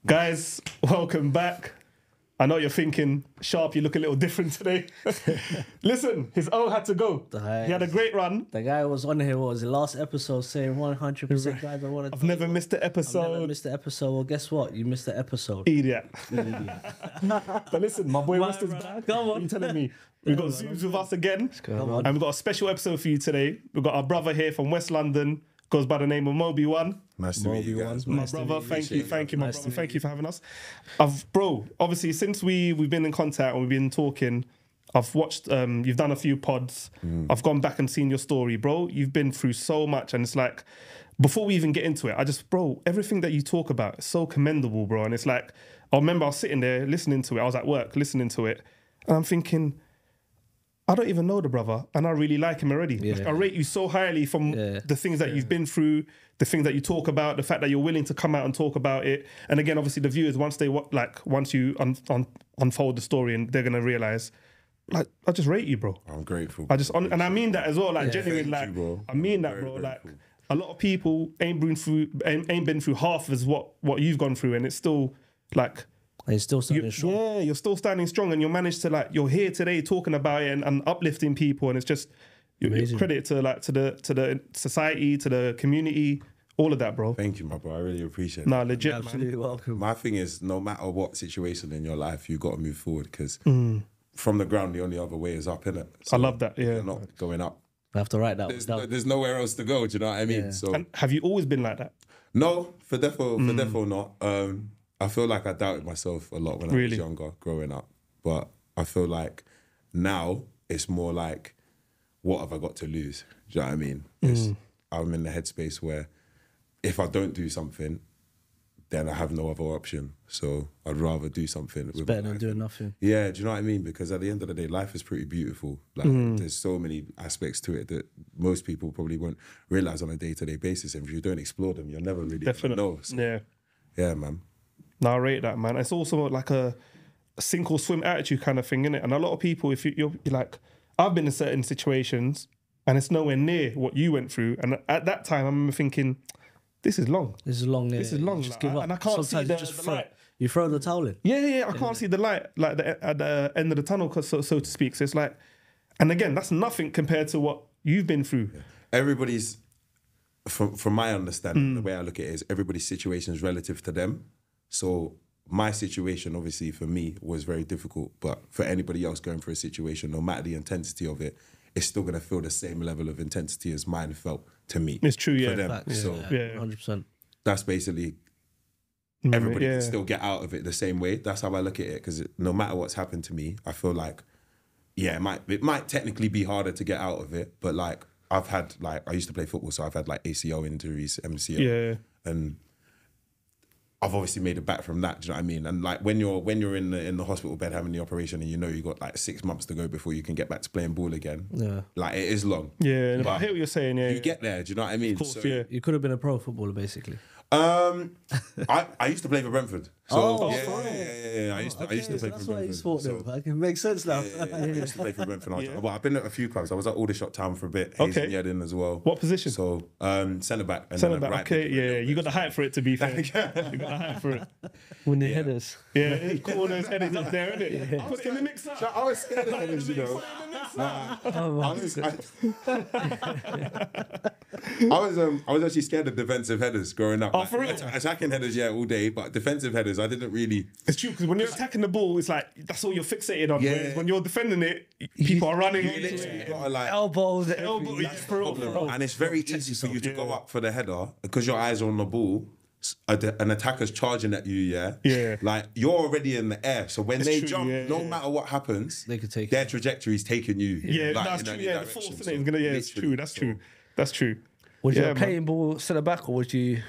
Guys, welcome back. I know you're thinking, Sharp, you look a little different today. Listen, his O had to go. He had a great run. The guy was on here, what was the last episode, saying 100% guys, I want to... I've never missed an episode. I've never missed the episode. Well, guess what? You missed the episode. Idiot. But listen, my boy Westside's back. Come on. What are you telling me? We've got Zubs with us again. And we've got a special episode for you today. We've got our brother here from West London, goes by the name of Mobi1. Nice to meet you guys. My brother, thank you, my brother. Thank you for having us. Bro, obviously, since we've been in contact and we've been talking, I've watched, you've done a few pods. I've gone back and seen your story, bro. You've been through so much. And it's like, before we even get into it, bro, everything that you talk about is so commendable, bro. And it's like, I remember I was sitting there listening to it. I was at work listening to it. And I'm thinking, I don't even know the brother, and I really like him already. Yeah. Like, I rate you so highly from the things that you've been through, the things that you talk about, the fact that you're willing to come out and talk about it. And again, obviously, the viewers, once you unfold the story, and they're gonna realize, like, I just rate you, bro. I'm grateful. And I mean that as well, like genuinely, like, bro. I mean that, bro. Like, a lot of people ain't been through half as what you've gone through, and it's still like. And he's still standing strong. Yeah, you're still standing strong, and you're here today talking about it and uplifting people, and it's just credit to the society, to the community, all of that, bro. Thank you, my bro. I really appreciate it. Nah, legit, You're absolutely welcome. My thing is, no matter what situation in your life, you got to move forward, because from the ground, the only other way is up, innit? So I love that. Yeah, you're not going up. I have to write that down. There's nowhere else to go. Do you know what I mean? Yeah. So and have you always been like that? no, for defo not. I feel like I doubted myself a lot when I was younger, growing up. But I feel like now it's more like, what have I got to lose? Do you know what I mean? I'm in the headspace where if I don't do something, then I have no other option. So I'd rather do something. It's better than doing nothing. Yeah, do you know what I mean? Because at the end of the day, life is pretty beautiful. Like there's so many aspects to it that most people probably won't realize on a day-to-day basis. And if you don't explore them, you'll never really know. So, yeah, man. No, I rate that, man. It's also like a sink or swim attitude kind of thing, innit? And a lot of people, if you're like, I've been in certain situations and it's nowhere near what you went through. And at that time, I remember thinking, this is long. This is long. This is long. Just give up. And I can't Sometimes see you just light. You throw the towel in. Yeah. I can't see the light like at the end of the tunnel, so to speak. So it's like, and again, that's nothing compared to what you've been through. Yeah. Everybody's, from my understanding, the way I look at it is everybody's situation is relative to them. So my situation, obviously, for me, was very difficult. But for anybody else going through a situation, no matter the intensity of it, it's still going to feel the same level of intensity as mine felt to me. It's true, yeah. For them. Facts. So 100%. that's basically, everybody can still get out of it the same way. That's how I look at it. Because no matter what's happened to me, I feel like, it might technically be harder to get out of it. But like, I've had, like, I used to play football, so I've had like ACL injuries, MCL. Yeah. And I've obviously made it back from that. Do you know what I mean? And like when you're in the hospital bed having the operation, and you know you got like 6 months to go before you can get back to playing ball again. Yeah, like it is long. Yeah, but I hear what you're saying. Yeah, you get there. Do you know what I mean? Of course, so, yeah. You could have been a pro footballer, basically. I used to play for Brentford. So yeah. I used to play for Brentford. That's why you thought them. It can make sense now. I used to play for Brentford. Well, I've been at a few clubs. I was at Aldershot Town for a bit. Hayes and Yedden as well. What position? So centre back. Centre back. Okay, yeah. You got the height for it, to be fair. You got the height for it. When the headers. Yeah, corners, headers up there, innit? Yeah. Put in the mix up. I was scared of headers, you know. I was actually scared of defensive headers growing up. Oh, for real? Attacking headers, all day, but defensive headers, I didn't really. It's true, because when you're attacking the ball, it's like that's all you're fixated on. Whereas when you're defending it, people are running. You literally gotta like elbows, that's the problem. And it's very easy for you to go up for the header because your eyes are on the ball. An attacker's charging at you, yeah. Like you're already in the air, so when they jump, no matter what happens, they could take their trajectory is taking you. Yeah, like, that's true. Yeah, the direction. force is gonna. Yeah, it's true. That's true. That's true. Was you playing ball centre back, or was you?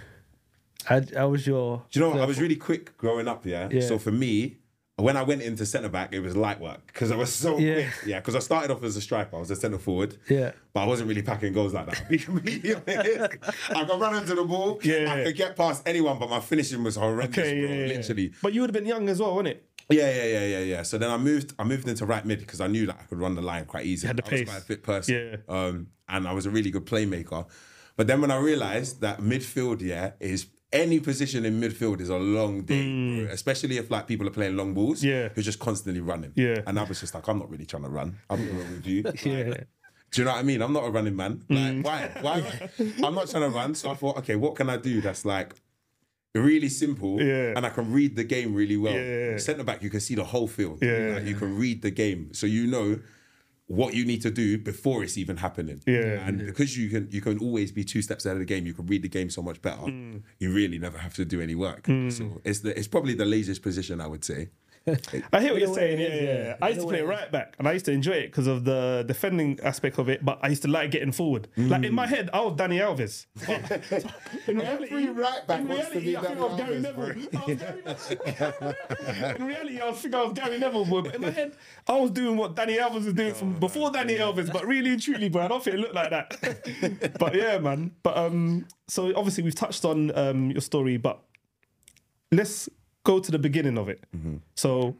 How was your? Do you know what? I was really quick growing up, yeah. So for me, when I went into centre back, it was light work because I was so quick. Yeah, because I started off as a striker. I was a centre forward. Yeah, but I wasn't really packing goals like that. Be completely honest. I could run into the ball. Yeah, I could get past anyone, but my finishing was horrendous, bro. Literally. But you would have been young as well, wasn't it? Yeah. So then I moved into right mid because I knew that I could run the line quite easily. You had the pace. I was quite a fit person. And I was a really good playmaker. But then when I realised that midfield, is any position in midfield is a long day, bro. Especially if like people are playing long balls. Yeah. Who're just constantly running. Yeah. And I was just like, I'm not really trying to run. I'm going with you. Like, Yeah. do you know what I mean? I'm not a running man. Like, why? I'm not trying to run. So I thought, okay, what can I do that's like really simple and I can read the game really well. Yeah. Centre back, you can see the whole field. Yeah. Like, you can read the game. So you know what you need to do before it's even happening. Yeah. And because you can always be 2 steps ahead of the game, you can read the game so much better. You really never have to do any work. So it's probably the laziest position, I would say. I hear what you're saying. Yeah. I used to play right back, and I used to enjoy it because of the defending aspect of it. But I used to like getting forward. Like in my head, I was Danny Alves. In reality, right back wants to be I think I was Gary Neville. In reality, I think I was Gary Neville, boy. But in my head, I was doing what Danny Alves was doing from before Danny Alves. But really and truly, bro, I don't think it looked like that. But yeah, man. But so obviously we've touched on your story, but let's go to the beginning of it. So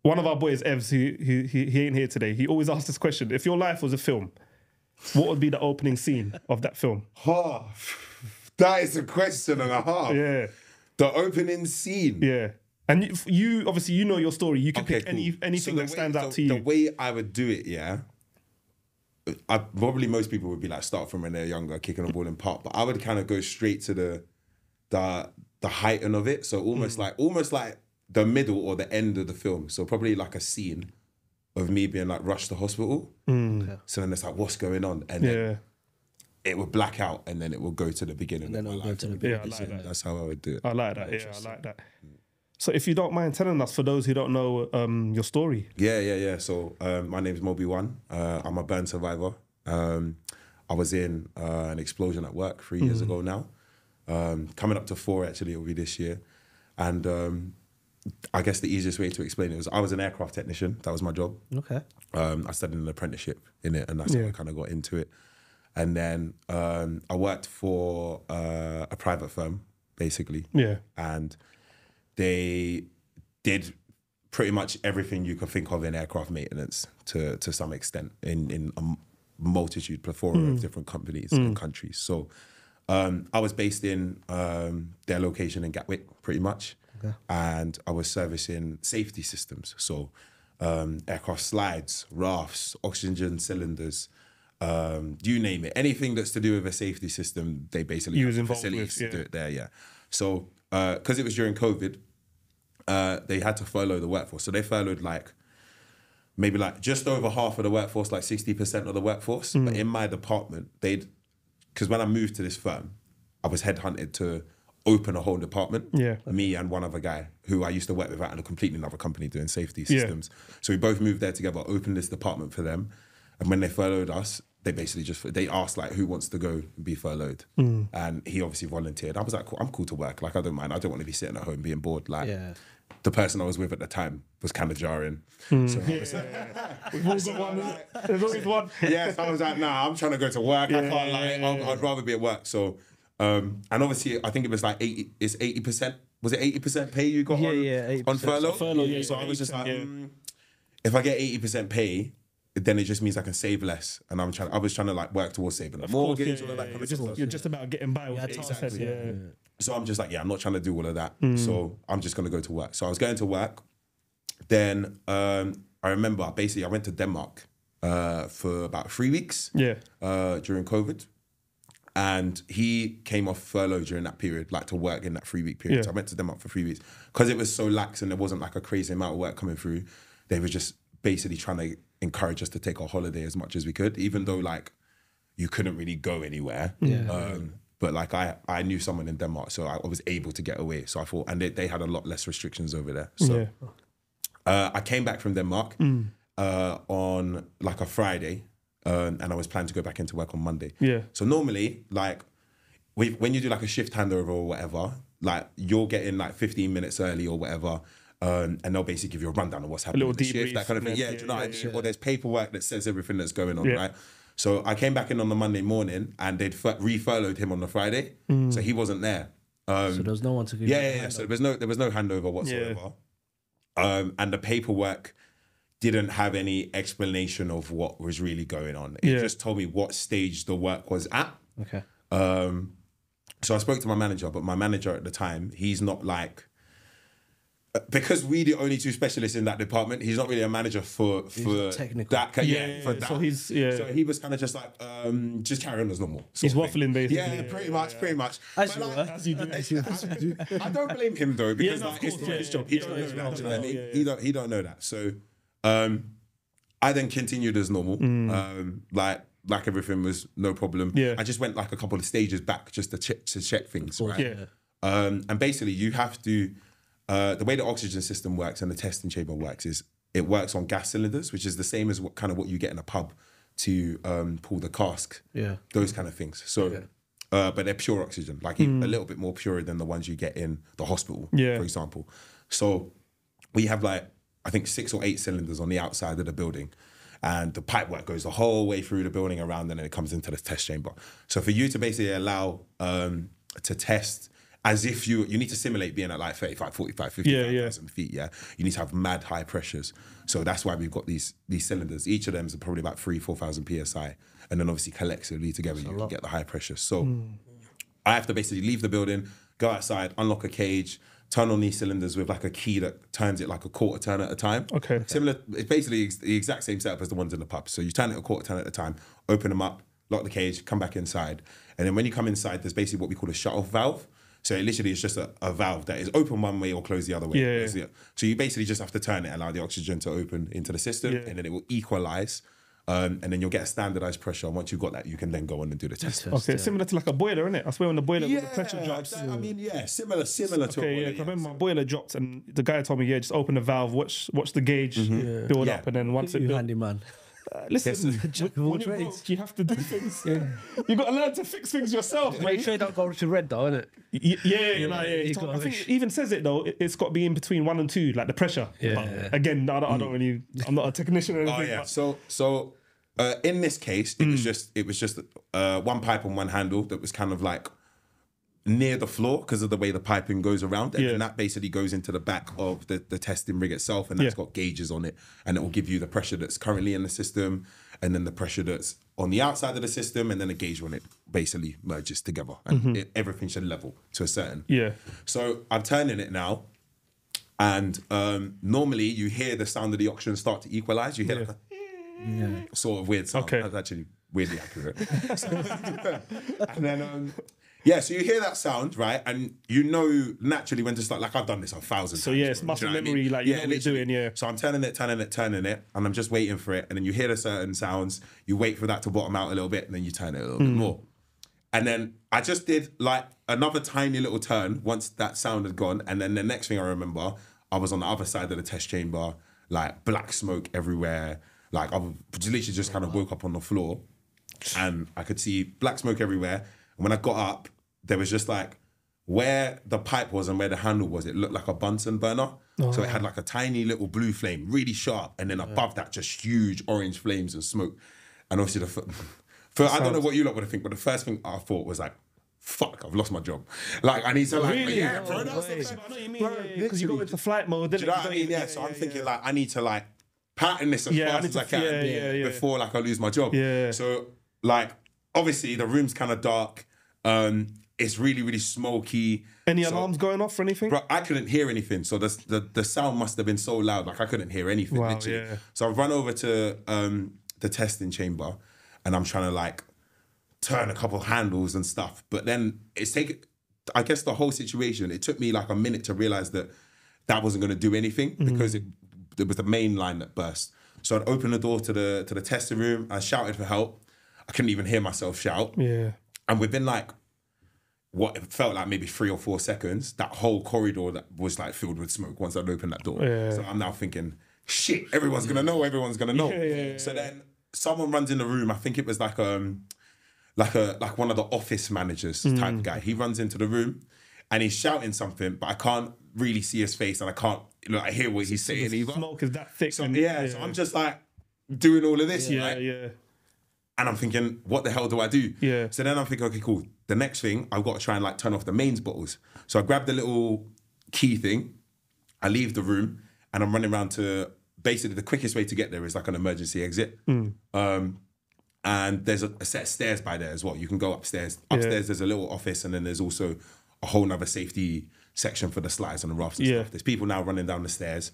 one of our boys, Evs, he ain't here today. He always asks this question: if your life was a film, what would be the opening scene of that film? Oh, that is a question and a half. Yeah, the opening scene. Yeah, and you obviously you know your story. You can pick cool. anything that stands out to you. The way I would do it, probably most people would be like start from when they're younger, kicking a ball in park. But I would kind of go straight to the heighten of it. So almost like the middle or the end of the film. So probably like a scene of me being like rushed to hospital. So then it's like, what's going on? And then it would black out and then it will go to the beginning. And then it'll go to the beginning. Yeah, I like that. That's how I would do it. I like that. Yeah, I like that. So if you don't mind telling us, for those who don't know your story. Yeah. So my name is Mobi1. I'm a burn survivor. I was in an explosion at work 3 years ago now. Coming up to 4, actually, it'll be this year. And I guess the easiest way to explain it was I was an aircraft technician. That was my job. Okay. I studied an apprenticeship in it, and that's how I kind of got into it. And then I worked for a private firm, basically. Yeah. And they did pretty much everything you could think of in aircraft maintenance to some extent in a multitude, plethora of different companies and countries. So I was based in their location in Gatwick, pretty much. Okay. And I was servicing safety systems. So aircraft slides, rafts, oxygen cylinders, you name it. Anything that's to do with a safety system, they basically have facilities to do it there, yeah. So because it was during COVID, they had to furlough the workforce. So they furloughed maybe just over half of the workforce, like 60% of the workforce. But in my department, because when I moved to this firm, I was headhunted to open a whole department. Yeah. Me and one other guy who I used to work with at a completely another company doing safety systems. So we both moved there together, opened this department for them. And when they furloughed us, they basically they asked who wants to go and be furloughed. And he obviously volunteered. I was like, cool, I'm cool to work. I don't mind. I don't want to be sitting at home being bored. The person I was with at the time was kind of jarring. So I was We've all got one. There's always one. So I was like, nah, I'm trying to go to work. I can't I'd rather be at work. So, and obviously I think it was 80%. Was it 80% pay you got on furlough? So I was just like, if I get 80% pay, then it just means I can save less. And I was trying to work towards saving a mortgage. All of that kind of stuff. You're just about getting by with it. Exactly. So I'm just I'm not trying to do all of that. So I'm just going to go to work. So I was going to work. Then I remember basically I went to Denmark for about 3 weeks during COVID. And he came off furlough during that period, to work in that 3 week period. So I went to Denmark for 3 weeks. Because it was so lax and there wasn't a crazy amount of work coming through, they were just basically trying to encourage us to take our holiday as much as we could, even though you couldn't really go anywhere. But I knew someone in Denmark, so I was able to get away. So I thought, and they had a lot less restrictions over there. So I came back from Denmark on a Friday, and I was planning to go back into work on Monday. So normally, when you do a shift handover or whatever, you're getting 15 minutes early or whatever. And they'll basically give you a rundown of what's happening with the shift, that kind of thing. Or there's paperwork that says everything that's going on, right? So I came back in on the Monday morning and they'd re-furloughed him on the Friday. So he wasn't there. So there was no one to give you So there was no handover whatsoever. And the paperwork didn't have any explanation of what was really going on. It just told me what stage the work was at. Okay. So I spoke to my manager, but my manager at the time, he's not like, because we're the only two specialists in that department, he's not really a manager for technical. that. For that. So he's So he was kind of just like, just carry on as normal. He's waffling basically. Yeah, pretty much. As But you do. I don't blame him though, because no, of like, it's course, not his job. yeah, He don't know yeah, that. yeah, Do you know what I mean? yeah. He don't know that. So I then continued as normal. Like everything was no problem. Yeah. I just went like a couple of stages back just to check things, right? Yeah. And basically you have to, the way the oxygen system works and the testing chamber works is it works on gas cylinders, which is the same as what you get in a pub to pull the cask. Yeah. Those kind of things. So, but they're pure oxygen, like a little bit more pure than the ones you get in the hospital, for example. So we have like, I think 6 or 8 cylinders on the outside of the building. And the pipe work goes the whole way through the building around, and then it comes into the test chamber. So for you to basically allow to test as if you need to simulate being at like 35, 45, 50,000 feet, you need to have mad high pressures. So that's why we've got these cylinders. Each of them is probably about 3,000-4,000 PSI. And then obviously collectively together, you can get the high pressure. So I have to basically leave the building, go outside, unlock a cage, turn on these cylinders with like a key that turns it like a quarter turn at a time. Okay. Similar, it's basically the exact same setup as the ones in the pub. So you turn it a quarter turn at a time, open them up, lock the cage, come back inside. And then when you come inside, there's basically what we call a shut-off valve. So it literally is just a valve that is open one way or closed the other way. Yeah. So you basically just have to turn it, allow the oxygen to open into the system, and then it will equalize. And then you'll get a standardized pressure. And once you've got that, you can then go on and do the test. Okay, similar to like a boiler, isn't it? I swear when the boiler, the pressure drops. I mean, similar to a boiler. Okay, yeah, 'cause I remember my boiler dropped and the guy told me, just open the valve, watch the gauge build up, and then once it You built, handyman. listen, Jack of all when you're trades. broke, you have to do things. You got to learn to fix things yourself. Make sure you don't go to red though, innit? I think it even says it though. It's got to be in between 1 and 2, like the pressure. Yeah. But again, I don't really. I'm not a technician or anything. Oh yeah. But So in this case, it was just one pipe and one handle that was kind of like near the floor because of the way the piping goes around, and then that basically goes into the back of the testing rig itself, and that's got gauges on it, and it will give you the pressure that's currently in the system, and then the pressure that's on the outside of the system, and then a gauge when it basically merges together, and everything should level to a certain. Yeah. So I'm turning it now, and normally you hear the sound of the oxygen start to equalize. You hear like a sort of weird sound. Okay. That's actually weirdly accurate. And then so you hear that sound, right? And you know naturally when to start. Like I've done this 1,000 times. So yeah, it's muscle memory. Like you know what you're doing. Yeah. So I'm turning it, and I'm just waiting for it. And then you hear the certain sounds. You wait for that to bottom out a little bit, and then you turn it a little bit more. And then I just did like another tiny little turn once that sound had gone. And then the next thing I remember, I was on the other side of the test chamber, like black smoke everywhere. Like I literally just kind of woke up on the floor, and I could see black smoke everywhere. And when I got up, there was just like where the pipe was and where the handle was, it looked like a Bunsen burner. So it had like a tiny little blue flame, really sharp. And then above that, just huge orange flames and smoke. And obviously, I don't know what you lot would think, but the first thing I thought was like, fuck, I've lost my job. Like, I need to like, Really? yeah, bro, that's the I first- know what you mean. bro, Because you go literally. into flight mode. Do you know what I mean? Yeah, so I'm thinking like, I need to like pattern this as Yeah, I fast need as to- I can yeah. before like I lose my job. Yeah. So like, obviously the room's kind of dark. It's really, really smoky. Any So- alarms going off or anything? Bro, I couldn't hear anything. So the sound must have been so loud, like I couldn't hear anything. Wow, literally. yeah. So I've run over to the testing chamber, and I'm trying to like turn a couple handles and stuff. But then I guess the whole situation, it took me like a minute to realize that wasn't going to do anything because it was the main line that burst. So I'd opened the door to the testing room. I shouted for help. I couldn't even hear myself shout. Yeah. And within like what it felt like maybe 3 or 4 seconds, that whole corridor that was like filled with smoke once I'd opened that door. Yeah. So I'm now thinking, shit, everyone's gonna know. Yeah. So then someone runs in the room. I think it was like one of the office managers type guy. He runs into the room and he's shouting something, but I can't really see his face and I can't I hear what he's saying either. Smoke is that thick. So, and, so I'm just like doing all of this, right? Yeah. And I'm thinking, what the hell do I do? Yeah. So then I'm thinking, okay, cool. The next thing, I've got to try and like turn off the mains bottles. So I grab the little key thing, I leave the room, and I'm running around to basically the quickest way to get there is like an emergency exit. And and there's a set of stairs by there as well. You can go upstairs. Upstairs, there's a little office, and then there's also a whole nother safety section for the slides and the rafts and stuff. There's people now running down the stairs,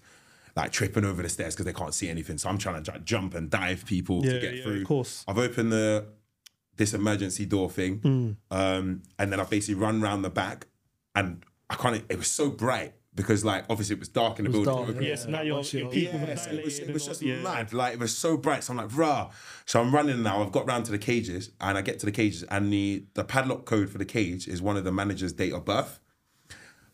like tripping over the stairs because they can't see anything. So I'm trying to jump and dive people to get through. Of course. I've opened this emergency door thing, and then I basically run round the back, and it was so bright. Because like obviously it was dark in the building. Dark, yes, now you're people. It was just mad. Like it was so bright. So I'm like, rah. So I'm running now. I've got round to the cages, and I get to the cages, and the padlock code for the cage is one of the manager's date of birth.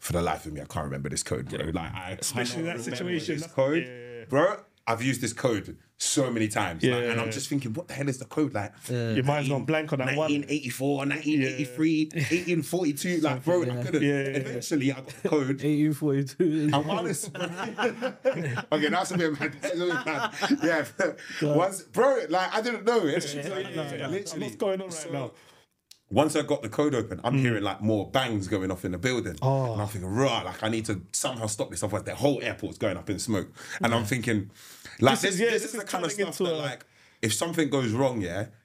For the life of me, I can't remember this code, bro. Like especially in that situation. This code, bro. I've used this code so many times, and I'm just thinking, what the hell is the code? Like, your mind's gone blank on that 1984, 1983, 1842. Like, bro, I couldn't. Eventually, I got the code. 1842. And while it's okay, that's a bit mad. Yeah, once, bro, like I didn't know. Literally, what's going on right now? Once I got the code open, I'm hearing like more bangs going off in the building. And I'm thinking, right, like I need to somehow stop this, otherwise the whole airport's going up in smoke. And I'm thinking, like this is the kind of stuff that like, if something goes wrong,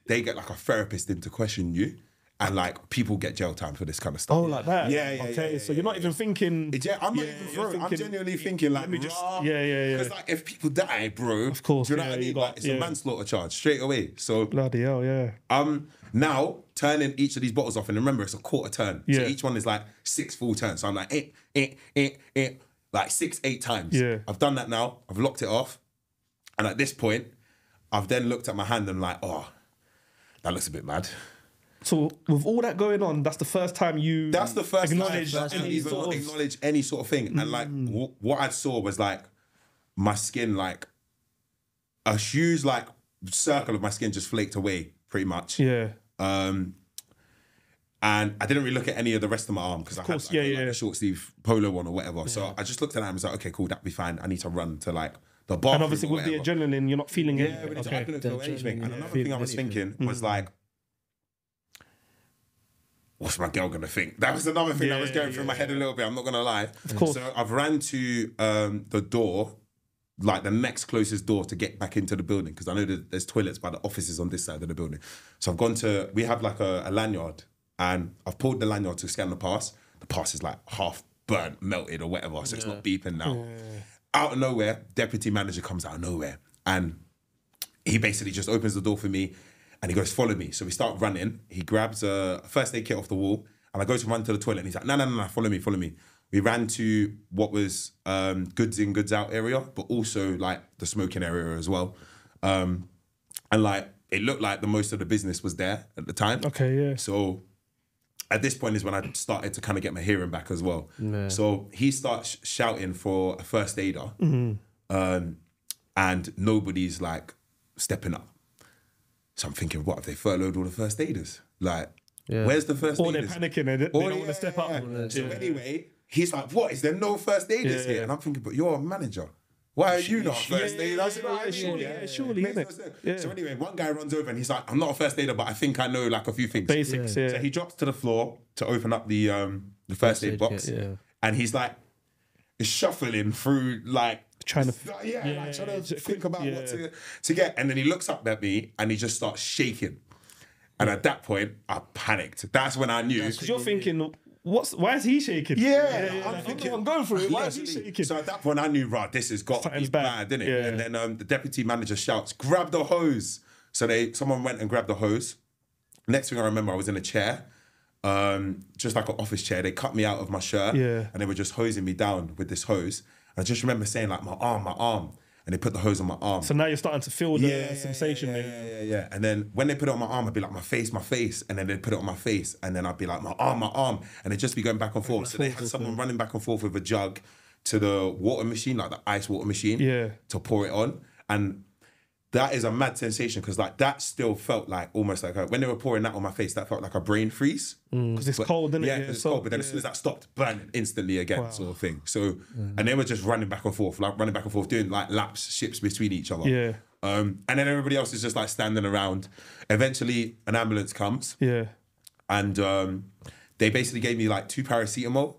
they get like a therapist in to question you. And like people get jail time for this kind of stuff. Oh, like that? Yeah. Okay, so you're not even thinking. I'm not even thinking. I'm genuinely thinking like, because like if people die, bro, of course, do you know what I mean? Like it's a manslaughter charge straight away. So bloody hell, now turning each of these bottles off, and remember it's a quarter turn. So each one is like 6 full turns. So I'm like like 6, 8 times. Yeah. I've done that now. I've locked it off, and at this point, I've then looked at my hand and like, oh, that looks a bit mad. So with all that going on, that's the first time you acknowledge any sort of thing. And like what I saw was like my skin, like a huge like circle of my skin just flaked away pretty much. Yeah. And I didn't really look at any of the rest of my arm because I had like a short sleeve polo on or whatever. Yeah. So I just looked at that and was like, okay, cool, that'd be fine. I need to run to like the bathroom. And obviously with the adrenaline, you're not feeling it. Yeah, but I didn't feel anything. And another thing I was thinking was like, what's my girl gonna think? That was another thing that was going through my head a little bit. I'm not gonna lie. Of course. So I've ran to the door, like the next closest door to get back into the building because I know that there's toilets by the offices on this side of the building. So I've gone to. We have like a lanyard, and I've pulled the lanyard to scan the pass. The pass is like half burnt, melted, or whatever, so it's not beeping now. Out of nowhere, deputy manager comes out of nowhere, and he basically just opens the door for me. And he goes, follow me. So we start running. He grabs a first aid kit off the wall. And I go to run to the toilet. And he's like, no, follow me. We ran to what was goods in, goods out area, but also like the smoking area as well. And like, it looked like the most of the business was there at the time. Okay, yeah. So at this point is when I started to kind of get my hearing back as well. Yeah. So he starts shouting for a first aider. And nobody's like stepping up. So I'm thinking, what, have they furloughed all the first aiders? Like, where's the first aiders? Or they're panicking and they don't want to step up. So anyway, he's like, what, is there no first aiders here? And I'm thinking, but you're a manager. Why are you not first aider? I said, surely, innit? So anyway, one guy runs over and he's like, I'm not a first aider, but I think I know like a few things. Basics, So he drops to the floor to open up the first aid box. And he's like, shuffling through like, trying to think about what to get. And then he looks up at me and he just starts shaking. And at that point, I panicked. That's when I knew. Because you're thinking, why is he shaking? I'm thinking, I'm going through it. Why is he shaking? So at that point, I knew, right, this has got to be bad, didn't it? Yeah. And then the deputy manager shouts, grab the hose. So someone went and grabbed the hose. Next thing I remember, I was in a chair. Just like an office chair. They cut me out of my shirt. And they were just hosing me down with this hose. I just remember saying like, my arm. And they put the hose on my arm. So now you're starting to feel the sensation. Yeah. And then when they put it on my arm, I'd be like, my face. And then they'd put it on my face. And then I'd be like, my arm. And it'd just be going back and forth. So they had someone running back and forth with a jug to the water machine, like the ice water machine, to pour it on. And that is a mad sensation because like that still felt like almost like when they were pouring that on my face, that felt like a brain freeze. Because it's cold, isn't it? Yeah, it's cold. But then as soon as that stopped, burning instantly again, sort of thing. So, and they were just running back and forth, doing like laps, ships between each other. Yeah. And then everybody else is just like standing around. Eventually, an ambulance comes. Yeah. And they basically gave me like 2 paracetamol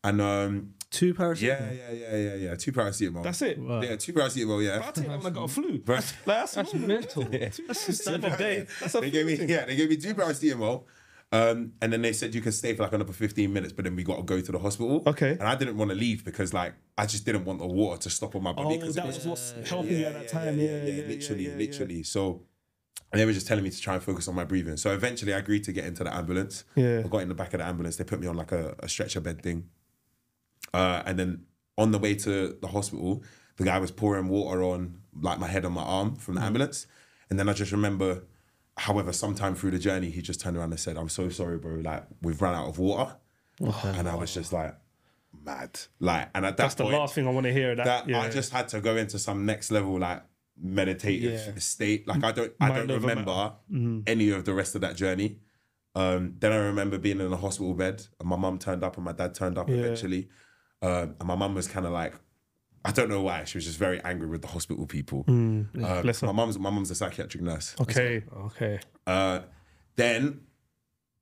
and 2 paracetamol. Yeah. 2 paracetamol. That's it. Wow. Yeah, 2 paracetamol. Yeah. I take that when I got a flu. But That's mental. That's a standard day. That's a they gave me 2 paracetamol. And then they said you can stay for like another 15 minutes, but then we got to go to the hospital. Okay. And I didn't want to leave because like I just didn't want the water to stop on my body. Oh, that was what's helping you at that time. Literally. So they were just telling me to try and focus on my breathing. So eventually I agreed to get into the ambulance. Yeah. I got in the back of the ambulance. They put me on like a stretcher bed thing. And then on the way to the hospital, the guy was pouring water on like my head and my arm from the ambulance. And then I just remember, however, sometime through the journey, he just turned around and said, "I'm so sorry, bro. Like, we've run out of water." And I was just like, mad. Like, and at that That's the point, last thing I want to hear. I just had to go into some next level, like, meditative state. Like, I don't remember any of the rest of that journey. Then I remember being in a hospital bed, and my mum turned up and my dad turned up eventually. And my mum was kind of like, I don't know why, she was just very angry with the hospital people. Bless her. My mum's a psychiatric nurse. Okay. Then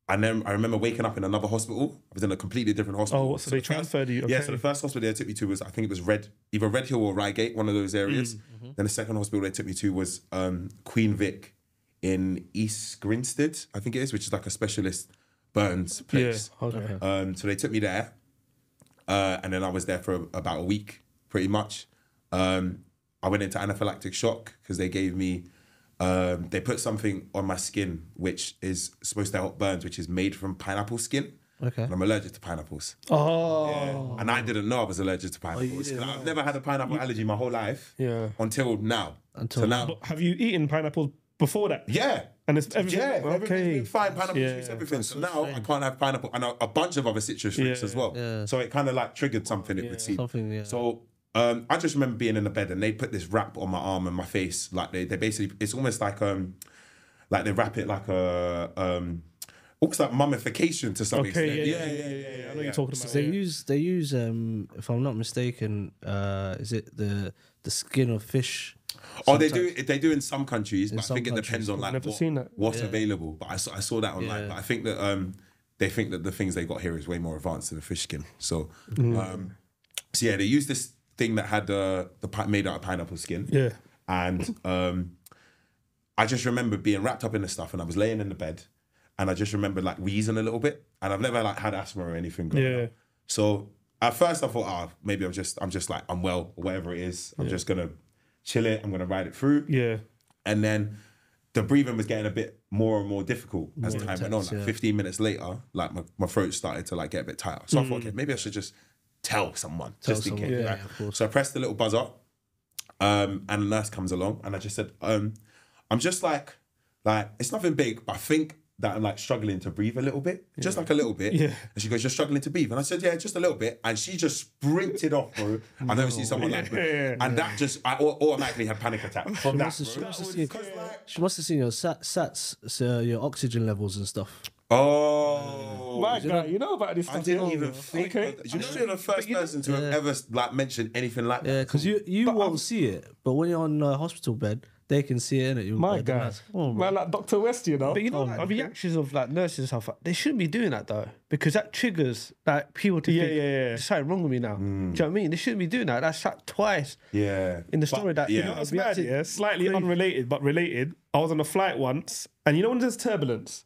I remember waking up in another hospital. I was in a completely different hospital. Oh, so they transferred you? Okay. Yeah, so the first hospital they took me to was, I think it was either Red Hill or Reigate, one of those areas. Then the second hospital they took me to was Queen Vic in East Grinstead, I think it is, which is like a specialist burns place. Yeah, okay. So they took me there. And then I was there for about a week, pretty much. I went into anaphylactic shock because they gave me, they put something on my skin which is supposed to help burns, which is made from pineapple skin. Okay. And I'm allergic to pineapples. Oh. Yeah. And I didn't know I was allergic to pineapples. I've never had a pineapple allergy my whole life. Yeah. Until now. So now. But have you eaten pineapples before that? Yeah. And it's everything. Everything's been fine. Pineapple juice, everything. So now I can't have pineapple and a bunch of other citrus fruits as well. Yeah. So it kind of like triggered something, it would seem. So I just remember being in the bed and they put this wrap on my arm and my face. Like they basically, it's almost like they wrap it like almost like mummification to some extent. Yeah. I know you're talking about. They use if I'm not mistaken, is it the skin of fish? Oh, they do in some countries, but I think it depends on like what's available. But I saw that online. But I think that they think that the things they got here is way more advanced than the fish skin. So so they use this thing that had made out of pineapple skin. Yeah. And I just remember being wrapped up in the stuff, and I was laying in the bed, and I just remember like wheezing a little bit, and I've never like had asthma or anything going on. So at first I thought, maybe I'm just like unwell or whatever it is. I'm just gonna chill it. I'm gonna ride it through. Yeah. And then the breathing was getting a bit more and more difficult as time went on. Like 15 minutes later, like my throat started to like get a bit tighter. So I thought, okay, maybe I should just tell someone just in case. Yeah, right? So I pressed the little buzzer, and the nurse comes along, and I just said, I'm just like it's nothing big, but I think that I'm like struggling to breathe a little bit, just like a little bit. Yeah. And she goes, "You're struggling to breathe," and I said, "Yeah, just a little bit." And she just sprinted off, bro. I've never seen someone like that. And that just, I automatically had panic attack from that. She must have seen your sats, so your oxygen levels and stuff. Oh, my God, you know about this stuff. I didn't even think. Okay. You're the first person to have ever like mentioned anything like that. Yeah, because you won't see it, but when you're on a hospital bed, they can see it, innit? My God. Man, like Dr. West, you know? But you know, like, reactions of like nurses and stuff, they shouldn't be doing that though, because that triggers like people to think, there's something wrong with me now. Do you know what I mean? They shouldn't be doing that. That's like twice in the story that, you know, that's mad, slightly unrelated, but related. I was on a flight once, and you know when there's turbulence,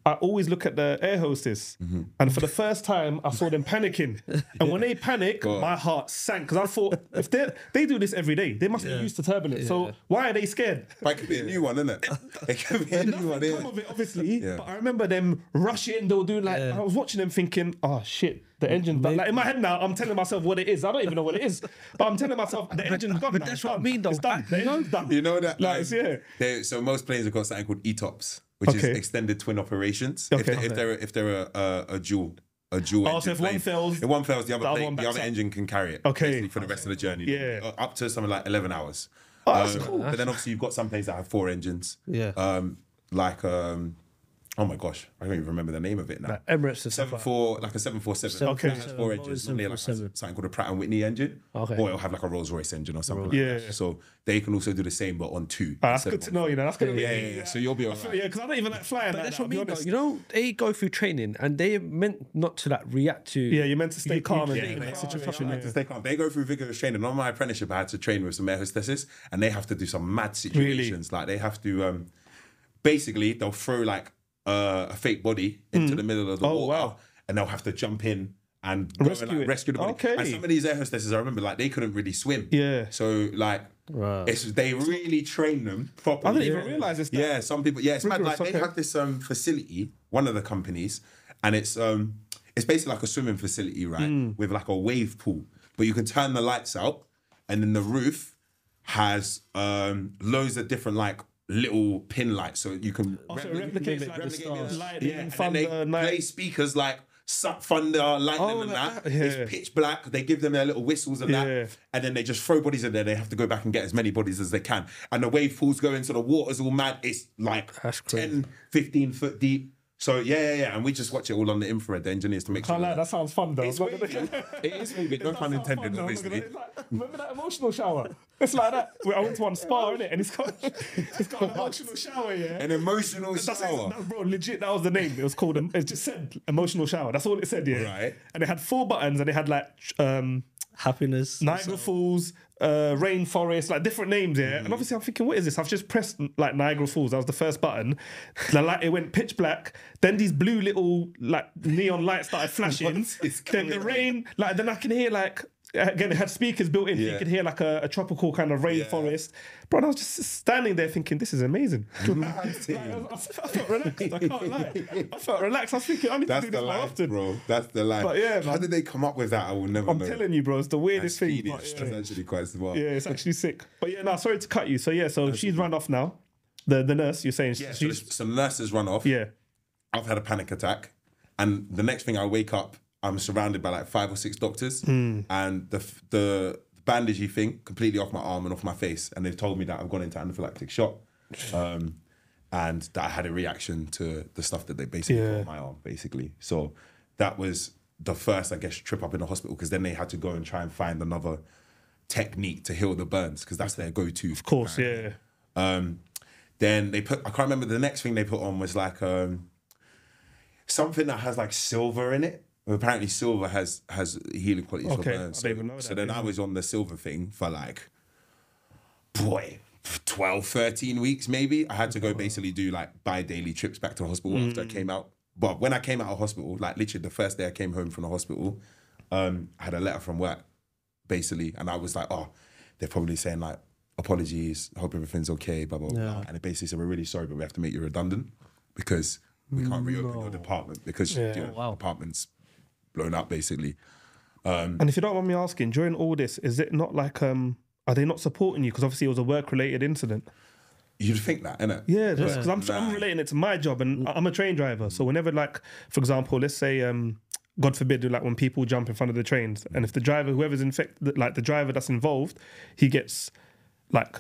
I always look at the air hostess, and for the first time, I saw them panicking. And when they panic, my heart sank, because I thought, if they do this every day, they must be used to turbulence. So why are they scared? But it could be a new one, isn't it? It could be a new one, Some of it, obviously, but I remember them rushing, they were doing like, I was watching them thinking, oh shit, the engine. But like in my head now, I'm telling myself what it is. I don't even know what it is, but I'm telling myself the engine's gone. But that's what I mean, though. It's done. The engine's done. You know that? Like, so most planes have got something called ETOPS, which is extended twin operations. If they're a dual. Oh, so if one fails, the other engine can carry it. Okay. For the rest of the journey. Yeah. Up to something like 11 hours. Oh, that's cool. But then obviously you've got some planes that have 4 engines. Yeah. Oh my gosh, I don't even remember the name of it now. Like Emirates and stuff. Like a 747. Okay, it has 4 engines. Normally like something called a Pratt and Whitney engine, or it'll have like a Rolls Royce engine or something. Like that. So they can also do the same, but on 2. That's good to know. You know, that's good. Yeah. So you'll be alright. Yeah, because I don't even like flying. But that's what I mean. You know, they go through training, and they meant not to like react to. Yeah, you're meant to stay calm in that situation. To stay calm. They go through vigorous training. On my apprenticeship, I had to train with some air hostesses, and they have to do some mad situations. Like they have to, basically, they'll throw like a fake body into the middle of the water, and they'll have to jump in and go rescue the body. Okay. And some of these air hostesses, I remember, like they couldn't really swim. Yeah. So like, they really train them properly. I didn't even realise this. Yeah, some people. Yeah, it's mad. Like they have this facility, one of the companies, and it's basically like a swimming facility, right, with like a wave pool. But you can turn the lights out, and then the roof has loads of different like little pin lights, so you can replicate like the stars. And then they play speakers like thunder, lightning, and that. It's pitch black. They give them their little whistles and that, and then they just throw bodies in there. They have to go back and get as many bodies as they can. And the wave pools go into the water's all mad. It's like 10, 15 foot deep. So yeah, and we just watch it all on the infrared, the engineers, to make sure. That sounds fun though. It is maybe, no pun intended, obviously. Remember that emotional shower? It's like that. I went to one spa, innit? And it's got an emotional shower, yeah. An emotional shower. Bro, legit, that was the name. It was called. It just said emotional shower. That's all it said, yeah. Right. And it had 4 buttons, and it had like happiness, Niagara Falls, rainforest, like different names, yeah. And obviously I'm thinking, what is this? I've just pressed like Niagara Falls. That was the first button. The light, it went pitch black. Then these blue little like neon lights started flashing. Then the rain, like then I can hear like, again, it had speakers built in. So you could hear like a tropical kind of rainforest. Bro, and I was just standing there thinking, this is amazing. I felt relaxed. I can't lie. I felt relaxed. I was thinking, I need to do this more often, bro. That's the life. But yeah, how did they come up with that? I will never know. I'm telling you, bro, it's the weirdest thing. That's actually quite smart. Yeah, it's actually sick. But yeah, no, sorry to cut you. So yeah, she's run off now. The nurse, you're saying? Yeah, so the nurse has run off. Yeah. I've had a panic attack, and the next thing I wake up, I'm surrounded by like 5 or 6 doctors, and the bandagey thing completely off my arm and off my face, and they've told me that I've gone into anaphylactic shock, and that I had a reaction to the stuff that they basically put on my arm, basically. So that was the first, I guess, trip up in the hospital, because then they had to go and try and find another technique to heal the burns, because that's their go-to. Of course, yeah. Then they put, I can't remember, the next thing they put on was like something that has like silver in it. Apparently silver has healing qualities for burns. I don't even know that. So then I was on the silver thing for like, 12, 13 weeks maybe. I had to go basically do like bi-daily trips back to the hospital after I came out. But when I came out of hospital, like literally the first day I came home from the hospital, I had a letter from work, basically. And I was like, oh, they're probably saying like, apologies, hope everything's okay, blah, blah, blah. And it basically said, we're really sorry, but we have to make you redundant because we can't reopen your department because the department's blown up, basically. And if you don't mind me asking, during all this, is it not like, are they not supporting you? Because obviously it was a work-related incident. You'd think that, innit? Yeah, because I'm relating it to my job, and I'm a train driver. So whenever, like, for example, let's say, God forbid, like when people jump in front of the trains, and if the driver, whoever's infected, like the driver that's involved, he gets like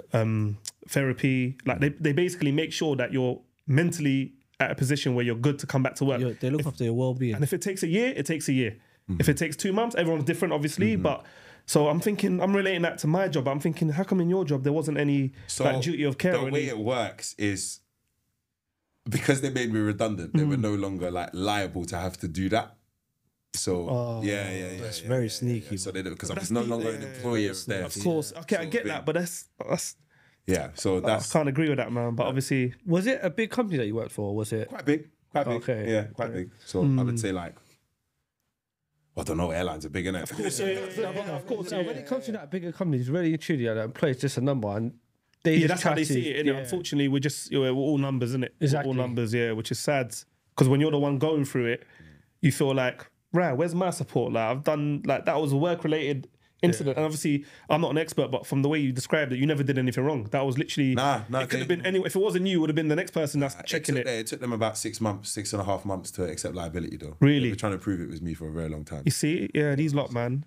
therapy. Like they basically make sure that you're mentally at a position where you're good to come back to work. Yeah, they look after your well-being. And if it takes a year, it takes a year. If it takes 2 months, everyone's different, obviously. But so I'm thinking, I'm relating that to my job. I'm thinking, how come in your job there wasn't any like duty of care? The way it works is because they made me redundant, they were no longer like liable to have to do that. So that's very sneaky. So they because I was no longer an employee of theirs. Of course, okay, I get that, but that's yeah. So that's I can't agree with that, man. But obviously, was it a big company that you worked for? Or was it quite big? Quite big. Okay. Yeah, quite big. So I would say like, I don't know, airlines are big, innit? Of course. When it comes to that bigger companies, really and truly, that employee's just a number, and they just that's how they see it. Unfortunately, we're all numbers, isn't it? Exactly. We're all numbers, which is sad. Because when you're the one going through it, you feel like, right, where's my support? Like I've done, like that was a work-related incident, and obviously I'm not an expert, but from the way you described it, you never did anything wrong. That was literally it could have been anyone. If it wasn't you, it would have been the next person that's checking it. It took them about 6 months, 6.5 months to accept liability, though. Really, they were trying to prove it was me for a very long time. You see, these lot, man.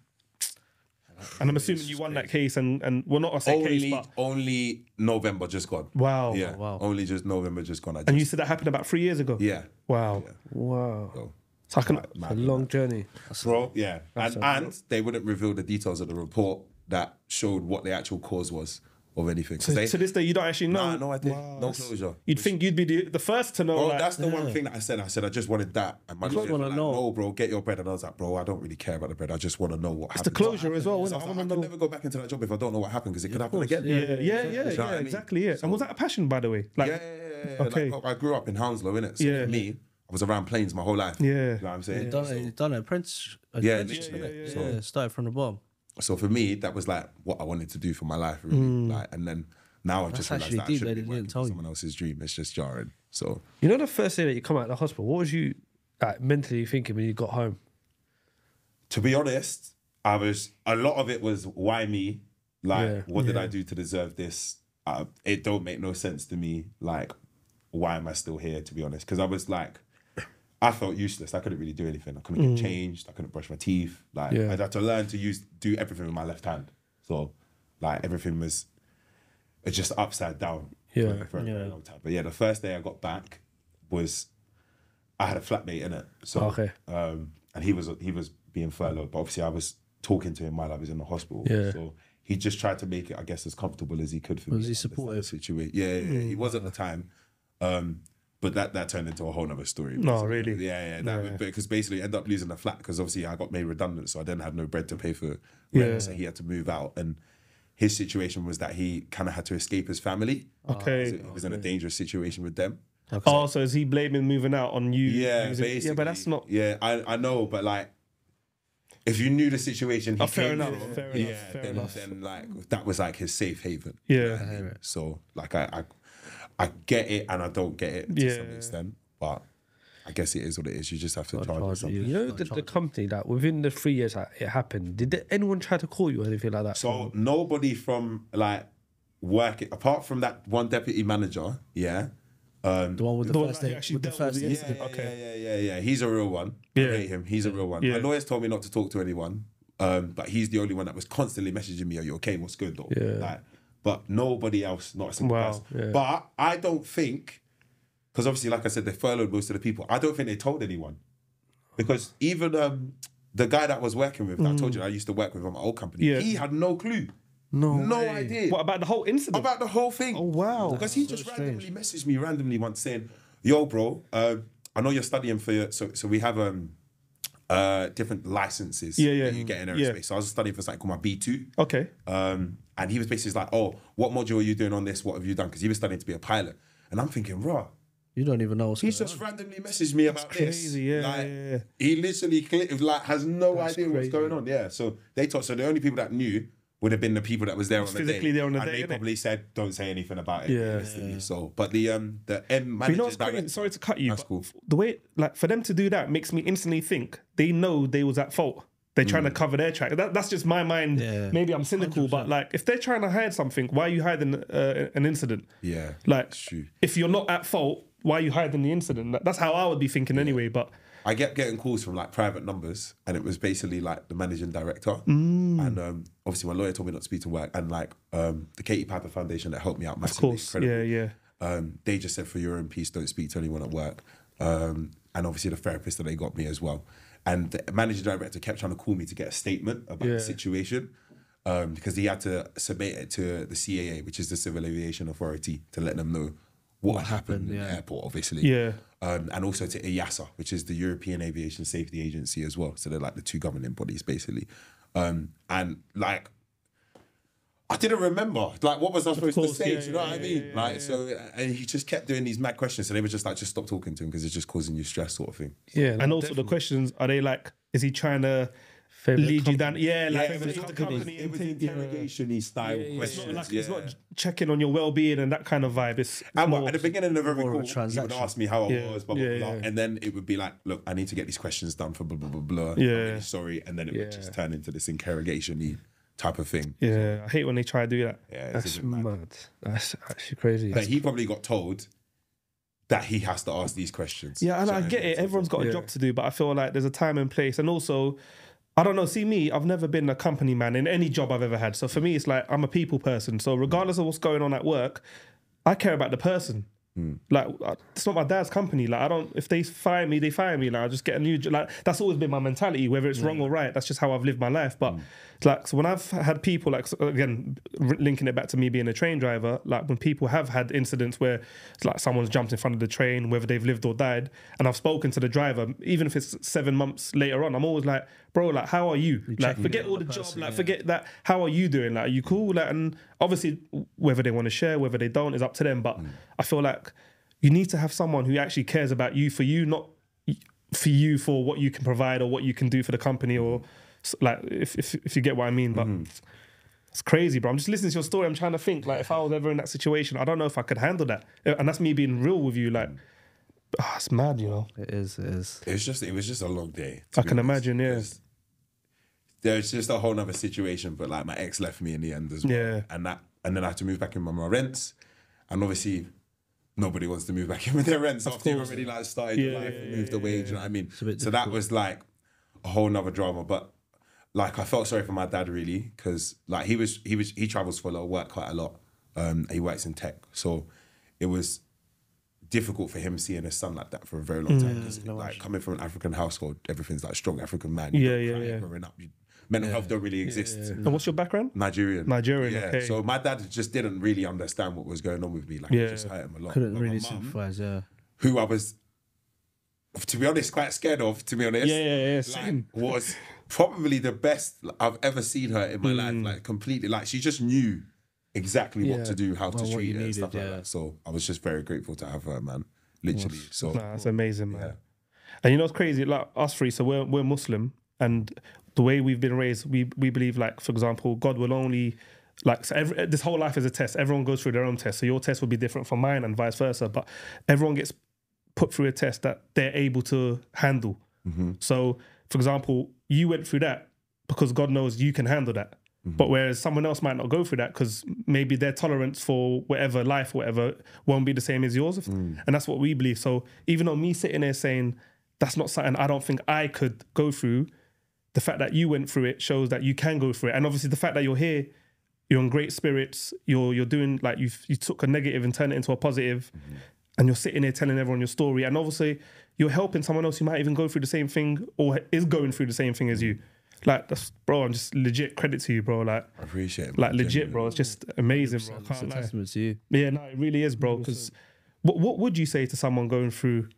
And I'm assuming you won that case, and well, not I say case, but only November just gone. Wow. Yeah. Wow. Only just November just gone. And you said that happened about 3 years ago. Yeah. Wow. Yeah. Wow. So I can. It's a long journey. Bro, yeah. And they wouldn't reveal the details of the report that showed what the actual cause was of anything. So to this day, you don't actually know. Nah, no idea. No closure. You'd think you'd be the first to know. Bro, like, that's the one thing that I said. I said, I just wanted that. And my just wanna like, know. no, bro, get your bread. And I was like, bro, I don't really care about the bread. I just want to know what happened. the closure as well, So isn't it? I was like, I can never go back into that job if I don't know what happened, because it could happen again. Yeah, exactly. Yeah. And was that a passion, by the way? Like, Yeah. Okay. Like, I grew up in Hounslow, innit? So for me, I was around planes my whole life. Yeah. You know what I'm saying? You've done an apprenticeship. Literally. So started from the bottom. So for me, that was like what I wanted to do for my life, really. Like, and then now I've just realised actually that I deep should that be they working didn't for tell you. someone else's dream. It's just jarring. So You know, the first day that you come out of the hospital, what was you mentally thinking when you got home? to be honest, a lot of it was why me? Like, what did I do to deserve this? It don't make no sense to me. Like, why am I still here, to be honest? Because I was like, I felt useless. I couldn't really do anything. I couldn't get changed. I couldn't brush my teeth. Like, I had to learn to do everything with my left hand. So, like, everything was just upside down for a very long time. But yeah, the first day I got back was, I had a flatmate in it. So, and he was being furloughed. But obviously I was talking to him while I was in the hospital. Yeah. So he just tried to make it, I guess, as comfortable as he could for me. Was he supportive? Situation. Yeah, he was at the time. But that turned into a whole nother story. No, really? Because basically I ended up losing the flat because obviously I got made redundant, so I then had no bread to pay for rent, so he had to move out. And his situation was that he kind of had to escape his family. Okay. So he was in a dangerous situation with them. Oh, so is he blaming moving out on you? Yeah, basically. Yeah, but that's not. Yeah, I know, but like, if you knew the situation he fair came enough. through, Fair enough. then like that was like his safe haven. Yeah. So like I get it and I don't get it to some extent, but I guess it is what it is. You just have to charge yourself. You know, the company that within the 3 years that it happened, did anyone try to call you or anything like that? So nobody from like work, apart from that one deputy manager, The one with the first day. actually With the dealt with first the day. incident. yeah. He's a real one. I rate him. He's a real one. Yeah. My lawyers told me not to talk to anyone, but he's the only one that was constantly messaging me, "Are you okay? What's good?" Though. Yeah. Like, but nobody else, not a single person. Yeah. But I don't think, because obviously, like I said, they furloughed most of the people. I don't think they told anyone, because even the guy that was working with, that I told you I used to work with on my old company, he had no clue. No idea. What about the whole incident? About the whole thing. Oh, wow. Because he just randomly messaged me once saying, "Yo, bro, I know you're studying for your..." So we have different licenses that you get in aerospace. Yeah. So I was studying for something called my B2. Okay. And he was basically like, "Oh, what module are you doing on this? What have you done?" Because he was studying to be a pilot. And I'm thinking, "Raw, You don't even know what's he's going just randomly messaged me about crazy, this." yeah, Like, yeah. he literally has no idea what's crazy. going on. Yeah. So so the only people that knew would have been the people that was there on the day. Physically there on the and day, they innit? probably said, "Don't say anything about it." Yeah. Instantly. So, but the M But you manager know what's crazy? director. Sorry to cut you. That's but cool. The way, like, for them to do that makes me instantly think they know they was at fault. They're trying to cover their track. That's just my mind. Yeah. Maybe I'm cynical, but like, if they're trying to hide something, why are you hiding an incident? Yeah, Like, that's true. if you're not at fault, why are you hiding the incident? That's how I would be thinking anyway. But I kept getting calls from like private numbers, and it was basically like the managing director. And obviously, my lawyer told me not to speak to work, and like the Katie Piper Foundation that helped me out of massively. course, incredibly. yeah. They just said, for your own peace, don't speak to anyone at work. And obviously the therapist that they got me as well. And the managing director kept trying to call me to get a statement about the situation, because he had to submit it to the CAA, which is the Civil Aviation Authority, to let them know what happened in the airport, obviously. Yeah. And also to EASA, which is the European Aviation Safety Agency as well. So they're like the two governing bodies, basically. And like, I didn't remember, like, what was I supposed to say? Do you know what I mean? So, and he just kept doing these mad questions. So they were just like, just stop talking to him because it's just causing you stress, sort of thing. Yeah. And also the questions, are they like, is he trying to lead you down? Yeah, like, it was interrogation-y style questions. it's not checking on your well-being and that kind of vibe. It's And more, at the beginning of every more of a call, he would transaction. ask me how I was, blah, blah, Yeah, blah. yeah. And then it would be like, look, I need to get these questions done for blah, blah, blah, blah. Yeah. I'm really sorry. And then it would just turn into this interrogation-y type of thing. yeah, I hate when they try to do that. Yeah, it's That's a bit mad. mad. That's actually crazy. But he probably got told that he has to ask these questions. Yeah, and So I get it. Everyone's got a job to do, but I feel like there's a time and place. And also, I don't know. See me, I've never been a company man in any job I've ever had. So for me, it's like I'm a people person. So regardless of what's going on at work, I care about the person. Like, it's not my dad's company. Like, I don't, if they fire me, they fire me. Like, I just get a new job. Like, that's always been my mentality, whether it's wrong or right. That's just how I've lived my life. But like, so when I've had people, like, so again, linking it back to me being a train driver, like when people have had incidents where it's like someone's jumped in front of the train, whether they've lived or died, and I've spoken to the driver, even if it's 7 months later on, I'm always like, bro, like, how are you? Like, forget all the job, like, forget that. How are you doing? Like, are you cool? Like, and obviously, whether they want to share, whether they don't, is up to them. But I feel like you need to have someone who actually cares about you for you, not for you for what you can provide or what you can do for the company, or like if you get what I mean. But it's crazy, bro. I'm just listening to your story. I'm trying to think, like, if I was ever in that situation, I don't know if I could handle that. And that's me being real with you. Like, it's mad, you know. It is. It was just a long day. I can imagine, yeah. There's just a whole nother situation, but like my ex left me in the end as well. Yeah. And then I had to move back in with my rents. And obviously nobody wants to move back in with their rents after you've already like started your life and moved away. Do you know what I mean? So that was like a whole nother drama. But like I felt sorry for my dad really, because like he travels for a lot of work quite a lot. He works in tech. So it was difficult for him seeing his son like that for a very long time. Because like coming from an African household, everything's like strong African man. Growing up, mental health don't really exist. And what's your background? Nigerian. Yeah. Okay. So my dad just didn't really understand what was going on with me. Like it just hurt him a lot. Couldn't But really my mum, sympathise, who I was, to be honest, quite scared of, to be honest. Same. Like, was probably the best I've ever seen her in my life. Like completely, like she just knew exactly what to do, how to treat it and stuff like that. So I was just very grateful to have her, man. Literally. So that's amazing, man. And you know what's crazy? Like us three, so we're Muslim, and the way we've been raised, we believe, like, for example, God will only, like, so this whole life is a test. Everyone goes through their own test. So your test will be different from mine and vice versa. But everyone gets put through a test that they're able to handle. So, for example, you went through that because God knows you can handle that. But whereas someone else might not go through that because maybe their tolerance for whatever life, whatever, won't be the same as yours. And that's what we believe. So even though me sitting there saying, that's not something I don't think I could go through, the fact that you went through it shows that you can go through it. And obviously the fact that you're here, you're in great spirits, you're doing, like, you took a negative and turned it into a positive, and you're sitting here telling everyone your story. And obviously you're helping someone else who might even go through the same thing or is going through the same thing as you. Like, that's, bro, I'm just legit credit to you, bro. Like, I appreciate it. Like, legit, bro. It's just amazing, bro. It's a testament to you. Yeah, no, it really is, bro. Because what would you say to someone going through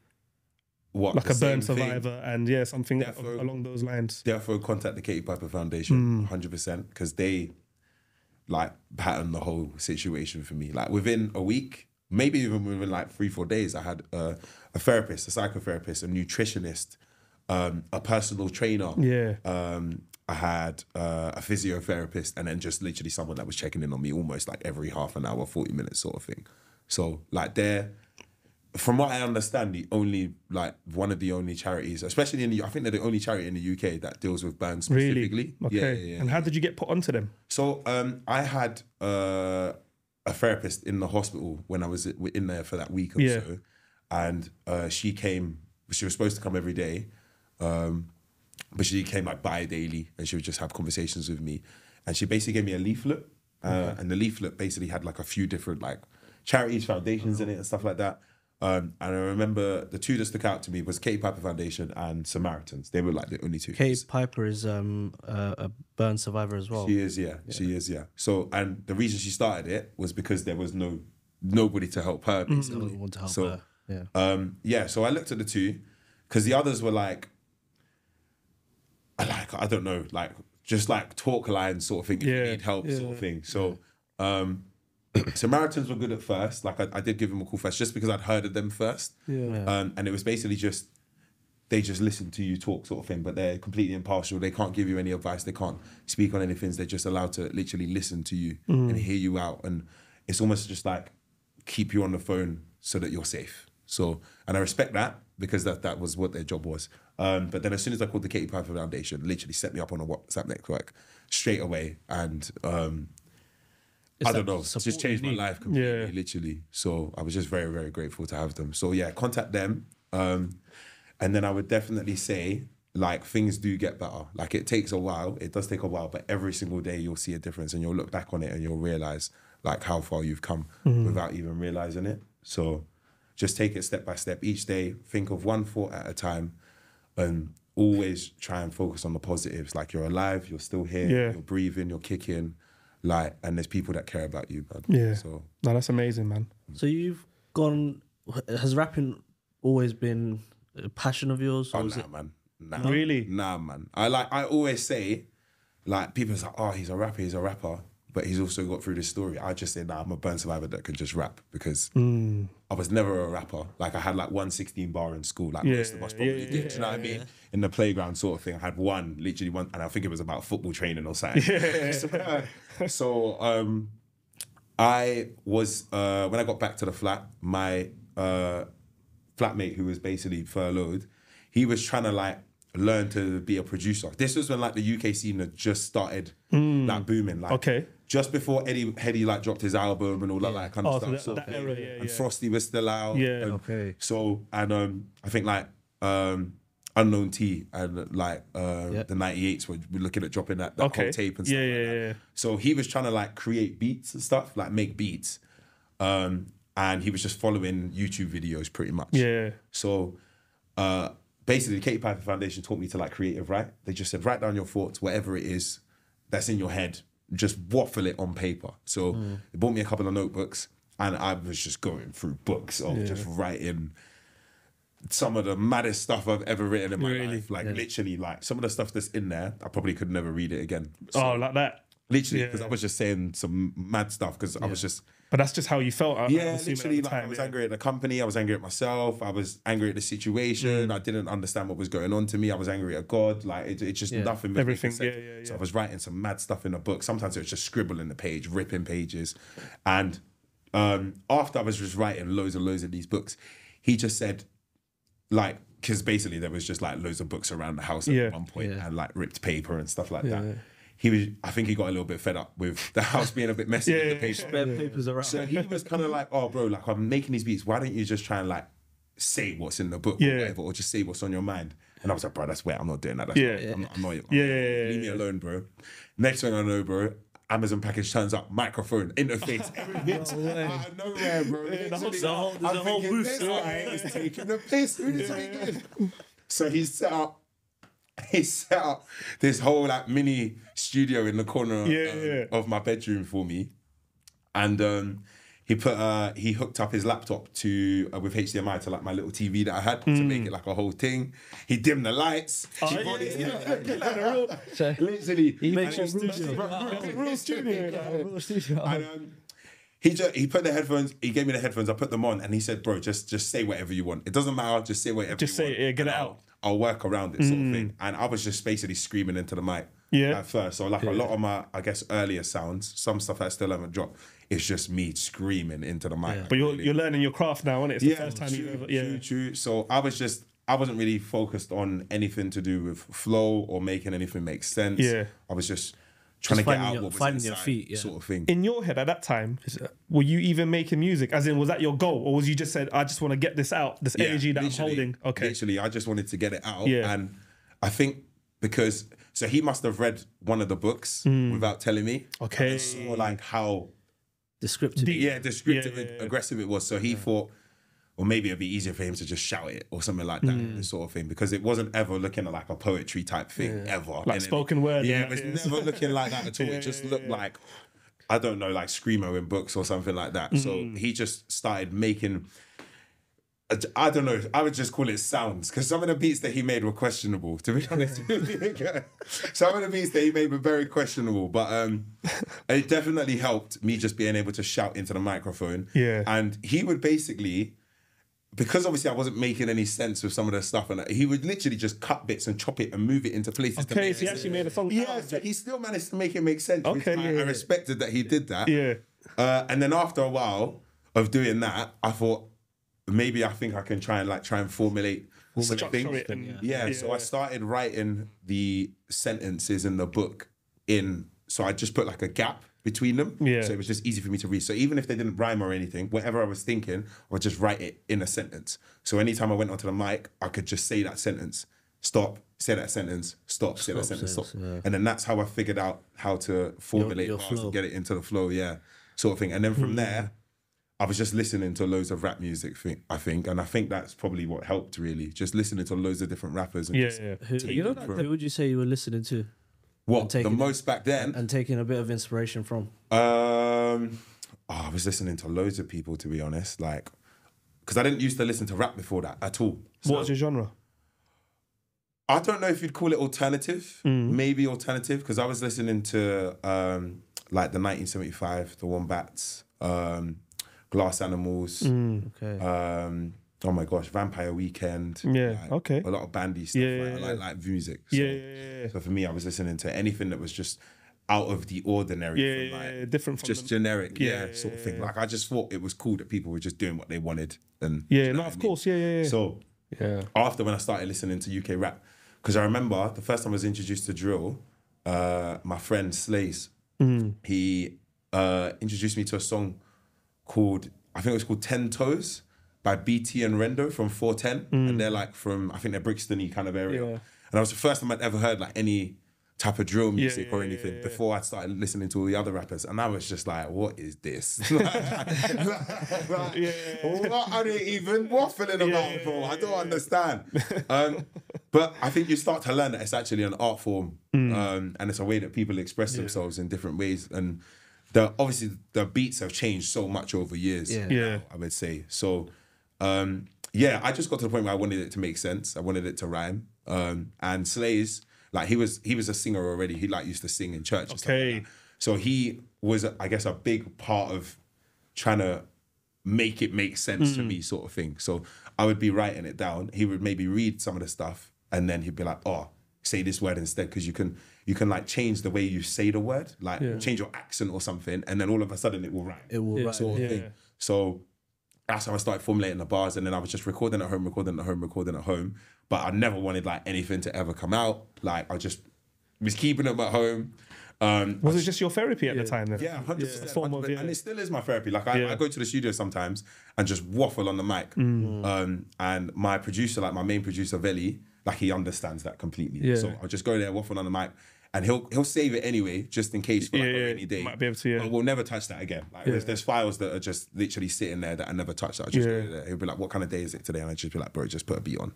like a burn survivor and something along those lines? Therefore, contact the Katie Piper Foundation 100% because they like patterned the whole situation for me. Like within a week, maybe even within like 3-4 days, I had a therapist, a psychotherapist, a nutritionist, a personal trainer. I had a physiotherapist, and then just literally someone that was checking in on me almost like every half an hour, 40 minutes sort of thing. So like from what I understand, one of the only charities, especially I think they're the only charity in the UK that deals with burns specifically. Really? Okay. Yeah. And how did you get put onto them? So I had a therapist in the hospital when I was in there for that week or so, and she was supposed to come every day, but she came like bi-daily, and she would just have conversations with me, and she basically gave me a leaflet, and the leaflet basically had like a few different like charities, foundations in it and stuff like that. And I remember the two that stuck out to me was Katie Piper Foundation and Samaritans. They were like the only two. Katie Piper is a burn survivor as well. She is, yeah. She is, yeah. So, and the reason she started it was because there was nobody to help her, basically. No one to help her. Yeah. So I looked at the two because the others were like, I don't know, like just like talk lines sort of thing. If you need help, sort of thing. So. Samaritans were good at first. Like I did give them a call first just because I'd heard of them first. And it was basically just, they just listen to you talk sort of thing, but they're completely impartial. They can't give you any advice. They can't speak on anything. They're just allowed to literally listen to you and hear you out. And it's almost just like keep you on the phone so that you're safe. So, and I respect that because that was what their job was. But then as soon as I called the Katie Piper Foundation, literally set me up on a WhatsApp network straight away. And I don't know, it's just changed my life completely, literally. So I was just very, very grateful to have them. So yeah, contact them. And then I would definitely say like things do get better. Like it takes a while. It does take a while, but every single day you'll see a difference and you'll look back on it and you'll realize like how far you've come without even realizing it. So just take it step by step. Each day, think of one thought at a time and always try and focus on the positives. Like you're alive, you're still here, you're breathing, you're kicking, like, and there's people that care about you, man. Yeah. So no, that's amazing, man. So you've gone, has rapping always been a passion of yours? oh, Or was nah, it? man. Nah. Really? Nah, man. I always say, like, people say, oh, he's a rapper, but he's also got through this story. I just say, nah, I'm a burn survivor that can just rap because I was never a rapper. Like, I had like 116 bar in school, like most of us probably did. Do you know what I mean? In the playground sort of thing. I had literally one, and I think it was about football training or something. So I was, when I got back to the flat, my flatmate who was basically furloughed, he was trying to like learn to be a producer. This was when like the UK scene had just started like booming. Like just before Heady like dropped his album and all that kind of stuff. So that era, and Frosty was still out. Yeah. And so and I think like Unknown T and like the 98s were looking at dropping that whole tape and stuff like that. So he was trying to like create beats and stuff, like make beats. And he was just following YouTube videos pretty much. Yeah. So basically, the Katie Piper Foundation taught me to like creative write. They just said, write down your thoughts, whatever it is that's in your head, just waffle it on paper. So they bought me a couple of notebooks and I was just going through books of just writing some of the maddest stuff I've ever written in my life. Like literally like some of the stuff that's in there, I probably could never read it again. So, like that? Literally, because I was just saying some mad stuff because I was just... But that's just how you felt. Literally, like, I was angry at the company, I was angry at myself, I was angry at the situation, I didn't understand what was going on to me, I was angry at God, like, it just nothing made everything, sense. So I was writing some mad stuff in a book, sometimes it was just scribbling the page, ripping pages, and after I was just writing loads and loads of these books, he just said, like, because basically there was just like loads of books around the house at one point and like ripped paper and stuff like that. I think he got a little bit fed up with the house being a bit messy with the Papers around. So he was kind of like, oh, bro, like I'm making these beats. Why don't you just try and like say what's in the book or whatever, or just say what's on your mind? And I was like, bro, that's weird. I'm not doing that. I'm not. Leave me alone, bro. Next thing I know, bro, Amazon package turns up, microphone, interface, everything. Out of nowhere, bro. There's a whole booth. This guy is taking the piss. Who is it? So he set up this whole like mini studio in the corner of my bedroom for me, and he hooked up his laptop to with HDMI to like my little TV that I had to make it like a whole thing. He dimmed the lights. Literally, he makes a real studio. And he put the headphones. He gave me the headphones. I put them on, and he said, "Bro, just say whatever you want. It doesn't matter. Just say whatever. Just you say want, it. Get it out. I'll work around it, sort of thing." And I was just basically screaming into the mic at first. So like a lot of my, I guess, earlier sounds, some stuff that I still haven't dropped, it's just me screaming into the mic. But you're learning your craft now, isn't it? It's the first time you ever. True. So I wasn't really focused on anything to do with flow or making anything make sense. I was just trying to get out what was finding inside, your feet, sort of thing. In your head at that time, were you even making music? As in, was that your goal, or was you just said, "I just want to get this out, this energy that I'm holding"? Okay, literally, I just wanted to get it out, and I think because he must have read one of the books without telling me. Okay, and saw like how descriptive, aggressive it was. So he thought, or maybe it'd be easier for him to just shout it or something like that, this sort of thing, because it wasn't ever looking at like a poetry type thing ever. Like spoken word. Yeah, it was never looking like that at all. It just looked like, I don't know, like Screamo in books or something like that. So he just started making, I don't know, I would just call it sounds, because some of the beats that he made were questionable, to be honest. Some of the beats that he made were very questionable, but it definitely helped me just being able to shout into the microphone. And he would basically, because obviously I wasn't making any sense with some of the stuff, and he would literally just cut bits and chop it and move it into places. Okay, so he actually made a song. Yeah, so he still managed to make it make sense. Okay, I respected that he did that. Yeah. And then after a while of doing that, I thought maybe I think I can try and formulate something. So I started writing the sentences in the book so I just put like a gap between them. So it was just easy for me to read. So even if they didn't rhyme or anything, whatever I was thinking, I would just write it in a sentence. So anytime I went onto the mic, I could just say that sentence, stop, say that sentence, stop, say that sentence, stop. Yeah. And then that's how I figured out how to formulate Your bars flow. and get it into the flow, sort of thing. And then from there, I was just listening to loads of rap music, I think. And I think that's probably what helped, really. Just listening to loads of different rappers. And Who would you say you were listening to? What, the most back then? And taking a bit of inspiration from? I was listening to loads of people, to be honest. Like, because I didn't used to listen to rap before that at all. So, what was your genre? I don't know if you'd call it alternative. Maybe alternative, because I was listening to like the 1975, the Wombats, Glass Animals. Oh my gosh, Vampire Weekend. Yeah, like, okay. A lot of bandy stuff. I like music. So, so for me, I was listening to anything that was just out of the ordinary. Different from just generic, sort of thing. Like, I just thought it was cool that people were just doing what they wanted. And of course, So after when I started listening to UK rap, because I remember the first time I was introduced to drill, my friend Slays, he introduced me to a song called, I think it was called 10 Toes by BT and Rendo from 410. And they're like from, I think they're Brixton-y kind of area. And that was the first time I'd ever heard like any type of drill music or anything before I started listening to all the other rappers. And I was just like, what is this? What are they even waffling about, bro? I don't understand. But I think you start to learn that it's actually an art form, and it's a way that people express themselves in different ways. And obviously the beats have changed so much over years, I would say. So, I just got to the point where I wanted it to make sense. I wanted it to rhyme. And Slays, like he was a singer already. He like used to sing in church and stuff like that. So he was, I guess, a big part of trying to make it make sense to me, sort of thing. So I would be writing it down. He would maybe read some of the stuff, and then he'd be like, "Oh, say this word instead," because you can like change the way you say the word, like change your accent or something, and then all of a sudden it will rhyme. It will rhyme, sort of thing. So that's how I started formulating the bars, and then I was just recording at home. But I never wanted like anything to ever come out. Like I just was keeping them at home. Was it just your therapy at the time then? Yeah, 100%. And it still is my therapy. Like I go to the studio sometimes and just waffle on the mic. And my producer, like my main producer, Veli, like he understands that completely. So I'll just go there, waffle on the mic, and he'll save it anyway, just in case for like a rainy day. Might be able to, But we'll never touch that again. Like there's files that are just literally sitting there that I never touched. That I just go there. He'll be like, "What kind of day is it today?" And I just be like, "Bro, just put a beat on."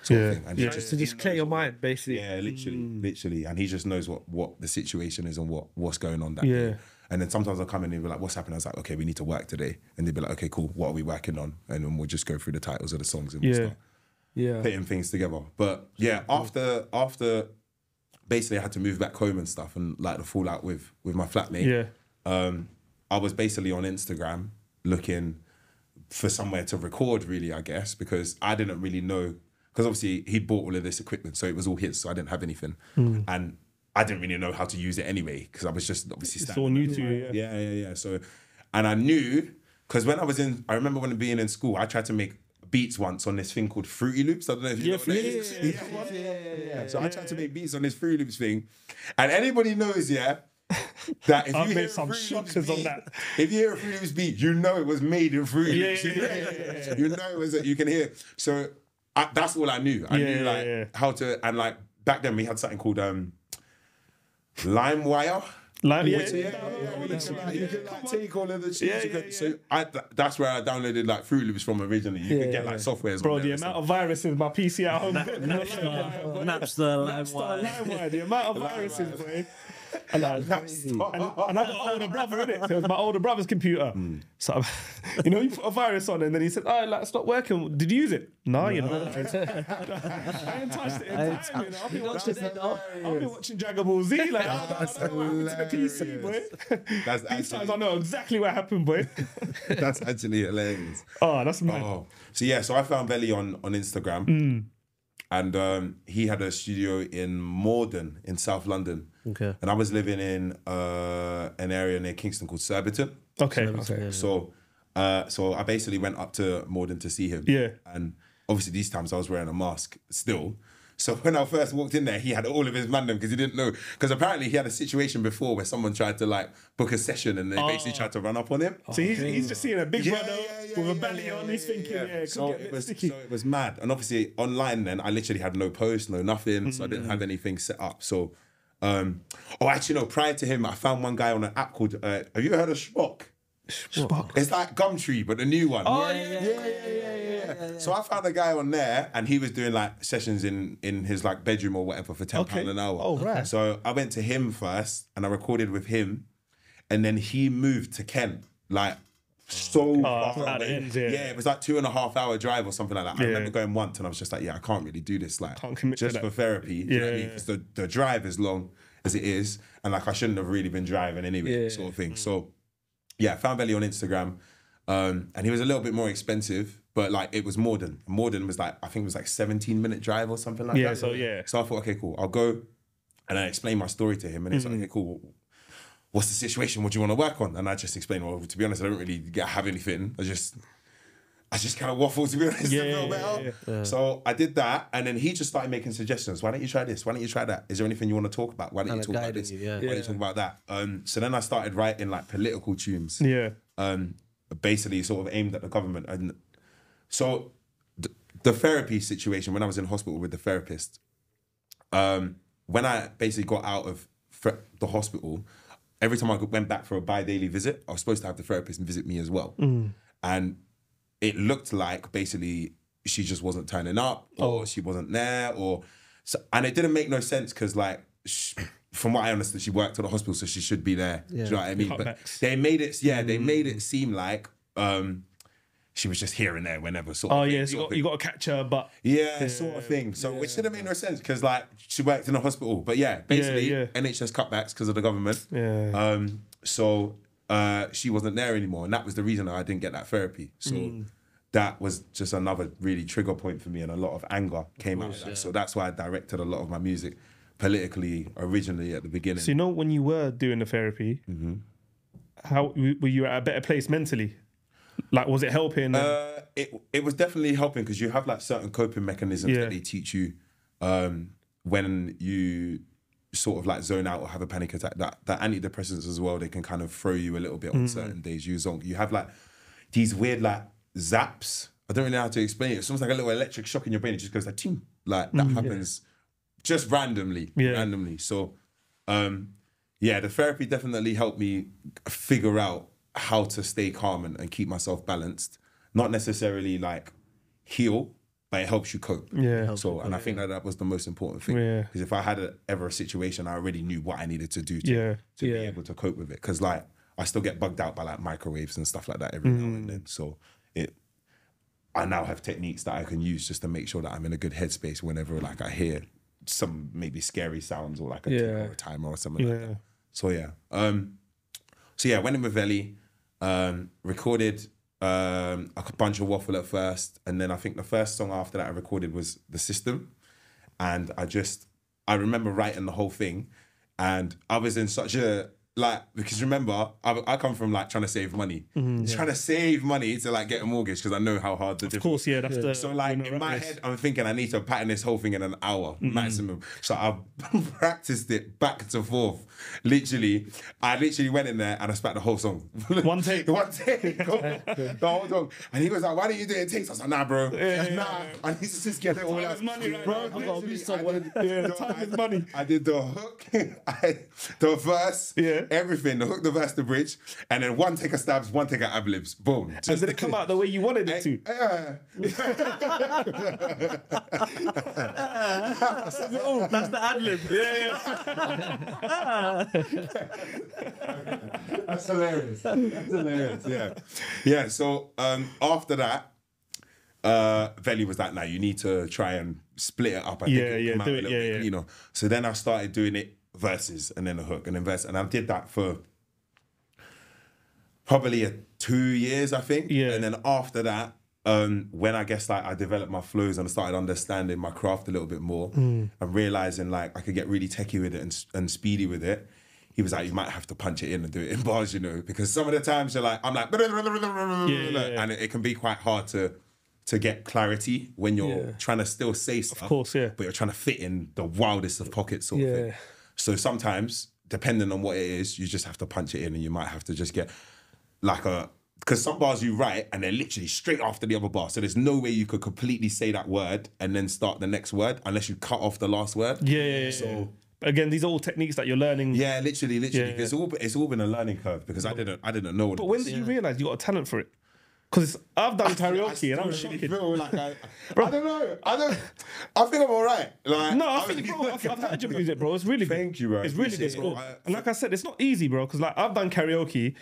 Sort of thing. And just clear your mind, basically. Yeah, literally. And he just knows what the situation is and what's going on that day. And then sometimes I'll come in and he'll be like, "What's happening?" I was like, "Okay, we need to work today." And they'd be like, "Okay, cool. What are we working on?" And then we'll just go through the titles of the songs and we'll start putting things together. But after basically I had to move back home and stuff, and like the fallout with my flatmate. I was basically on Instagram looking for somewhere to record, really, I guess, because I didn't really know. Because obviously he'd bought all of this equipment, so it was all his, so I didn't have anything. And I didn't really know how to use it anyway, because I was just obviously it's all new to you. Yeah. So, and I knew, because when I remember when being in school, I tried to make beats once on this thing called Fruity Loops. I don't know if you know what that is. So I tried to make beats on this Fruity Loops thing. And anybody knows, that if I've you made hear some shockers on that. If you hear a Fruity Loops beat, you know it was made in Fruity Loops. You know it was, you can hear. So that's all I knew. I knew how to, and like back then we had something called LimeWire. You could like take all of the shit. So that's where I downloaded like Fruit Loops from originally. You could get like software. Bro, the amount of viruses in my PC at home. Napster, LimeWire. The amount of viruses, boy. And I got an older brother in it. So it was my older brother's computer. So, you put a virus on, and then he said, "Oh, like, stop working. Did you use it?" No, I ain't touched it in time. I've been watching Dragon Ball Z. Like, that's to the PC, boy. These times I know exactly what happened, boy. That's actually hilarious. Oh, that's mad. So I found Belly on Instagram. And he had a studio in Morden in South London. Okay. And I was living in an area near Kingston called Surbiton. Okay. So I basically went up to Morden to see him. Yeah. And obviously these times I was wearing a mask still. So when I first walked in there, he had all of his man because he didn't know. Because apparently he had a situation before where someone tried to like book a session and they basically tried to run up on him. So he's just seeing a big brother with a belly on. He's thinking, so it was mad. And obviously online then, I literally had no post, no nothing. So I didn't have anything set up. So, actually no, prior to him, I found one guy on an app called, have you ever heard of Spock? It's like Gumtree, but the new one. Yeah. So I found a guy on there, and he was doing like sessions in his like bedroom or whatever for £10 an hour. Oh right. So I went to him first, and I recorded with him, and then he moved to Kent, like so far away. It was like 2.5 hour drive or something like that. I remember going once, and I was just like, I can't really do this, like can't commit just to for therapy. You know what I mean? Because the drive is long as it is, and like I shouldn't have really been driving anyway, sort of thing. So. Yeah, found Belly on Instagram, and he was a little bit more expensive, but like it was Morden. Morden was like, I think it was like 17-minute drive or something like that. So I thought, okay, cool, I'll go, and I explained my story to him, and he's like, okay, cool, what's the situation? What do you want to work on? And I just explained, well, to be honest, I don't really have anything. I just kind of waffled, to be honest, a little bit out. So I did that, and then he just started making suggestions. Why don't you try this? Why don't you try that? Is there anything you want to talk about? Why don't you talk about this? Why don't you talk about that? So then I started writing like political tunes. Basically sort of aimed at the government. And so the therapy situation, when I was in hospital with the therapist, when I basically got out of the hospital, every time I went back for a bi-daily visit, I was supposed to have the therapist visit me as well. And it looked like basically she just wasn't turning up, or she wasn't there, and it didn't make no sense because like from what I understood, she worked at the hospital, so she should be there. Do you know what I mean? But they made it, they made it seem like she was just here and there whenever. Sort of thing, you got to catch her, but sort of thing. So which didn't make no sense because like she worked in the hospital, but basically NHS cutbacks because of the government. So she wasn't there anymore, and that was the reason I didn't get that therapy. So that was just another really trigger point for me, and a lot of anger came out of that. So that's why I directed a lot of my music politically originally at the beginning. So when you were doing the therapy, how were you at a better place mentally? Like, was it helping? It was definitely helping because you have like certain coping mechanisms that they teach you when you sort of like zone out or have a panic attack. That antidepressants as well, they can kind of throw you a little bit on certain days. You have like these weird like zaps. I don't really know how to explain it. It's almost like a little electric shock in your brain. It just goes like, ting, like that happens just randomly. So, the therapy definitely helped me figure out how to stay calm and keep myself balanced. Not necessarily like heal, but it helps you cope. I think that was the most important thing. Because if I had ever a situation, I already knew what I needed to do to be able to cope with it. Because like I still get bugged out by like microwaves and stuff like that every now and then. So I now have techniques that I can use just to make sure that I'm in a good headspace whenever like I hear some maybe scary sounds or like a tick or a timer or something like that. So went in with Ellie, recorded a bunch of waffle at first, and then I think the first song after that I recorded was The System, and I remember writing the whole thing, and I was in such a because remember I come from like trying to save money, trying to save money to like get a mortgage because I know how hard the difference. Of course, that's so like in my head I'm thinking I need to pattern this whole thing in an hour maximum. So I practiced it back to forth. I literally went in there and I spat the whole song. One take, the whole song. And he was like, "Why don't you do it in takes?" I was like, "Nah, bro, I need to just get it all out." Money, right, bro. I gotta be someone. Time is money. I did the hook, the verse. Everything, the hook, the verse, the bridge, and then one take of stabs, one take of ad-libs, boom. And did it come out the way you wanted it to? That's the ad-lib. That's hilarious. Yeah, so after that, Veli was like, "Nah, you need to try and split it up." I think it come out a little bit, you know. So then I started doing it verses and then a hook and then verse, and I did that for probably 2 years, I think. And then after that, when I guess like I developed my flows and I started understanding my craft a little bit more and realizing like I could get really techie with it and speedy with it, he was like, "You might have to punch it in and do it in bars, you know, because some of the times I'm like, and it can be quite hard to to get clarity when you're trying to still say stuff. Of course, yeah. But you're trying to fit in the wildest of pockets sort of thing. So sometimes, depending on what it is, you just have to punch it in and you might have to just get like because some bars you write and they're literally straight after the other bar. So there's no way you could completely say that word and then start the next word unless you cut off the last word. So again, these are all techniques that you're learning. Yeah, literally. It's all been a learning curve because I didn't know. But when did you realise you got a talent for it? Because I've done karaoke and I'm shocking. Feel like I don't know. I think I'm all right. Like, no, I think, bro, I've heard your music, bro. It's really good. Thank you, bro. It's really good. And like I said, it's not easy, bro, because like I've done karaoke.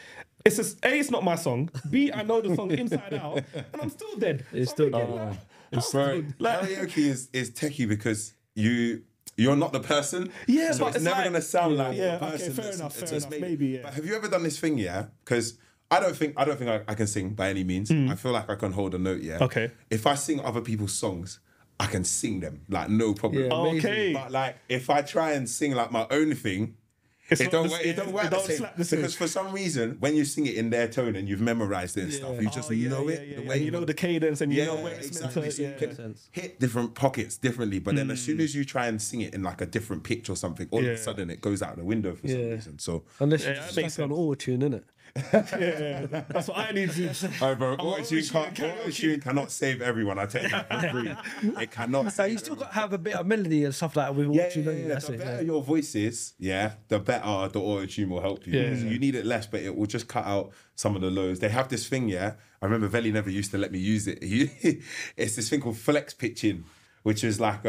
It's just, A, it's not my song. B, I know the song inside out, and I'm still dead. It's still dead. Karaoke is techie because you're not the person. Yeah, so but it's never gonna sound like the okay, person. fair enough. Maybe. Maybe, yeah. But have you ever done this thing? Yeah, because I don't think I can sing by any means. I feel like I can hold a note. Yeah. Okay. If I sing other people's songs, I can sing them like no problem. Yeah, okay. But like if I try and sing like my own thing. It don't work the same. Because for some reason, when you sing it in their tone and you've memorized it and stuff, you just know it. The way you know the cadence and you know where it's exactly. meant to. So you can hit different pockets differently. But then as soon as you try and sing it in like a different pitch or something, all of a sudden it goes out the window for some reason. So unless you just on auto-tune, innit? That's what I need to do. Alright, bro. Auto-tune cannot save everyone. I tell you that for free. It cannot. So you still got to have a bit of melody and stuff like that with auto-tune. The better your voice is, the better the auto-tune will help you. So you need it less, but it will just cut out some of the lows. They have this thing, I remember Veli never used to let me use it. It's this thing called flex pitching, which is like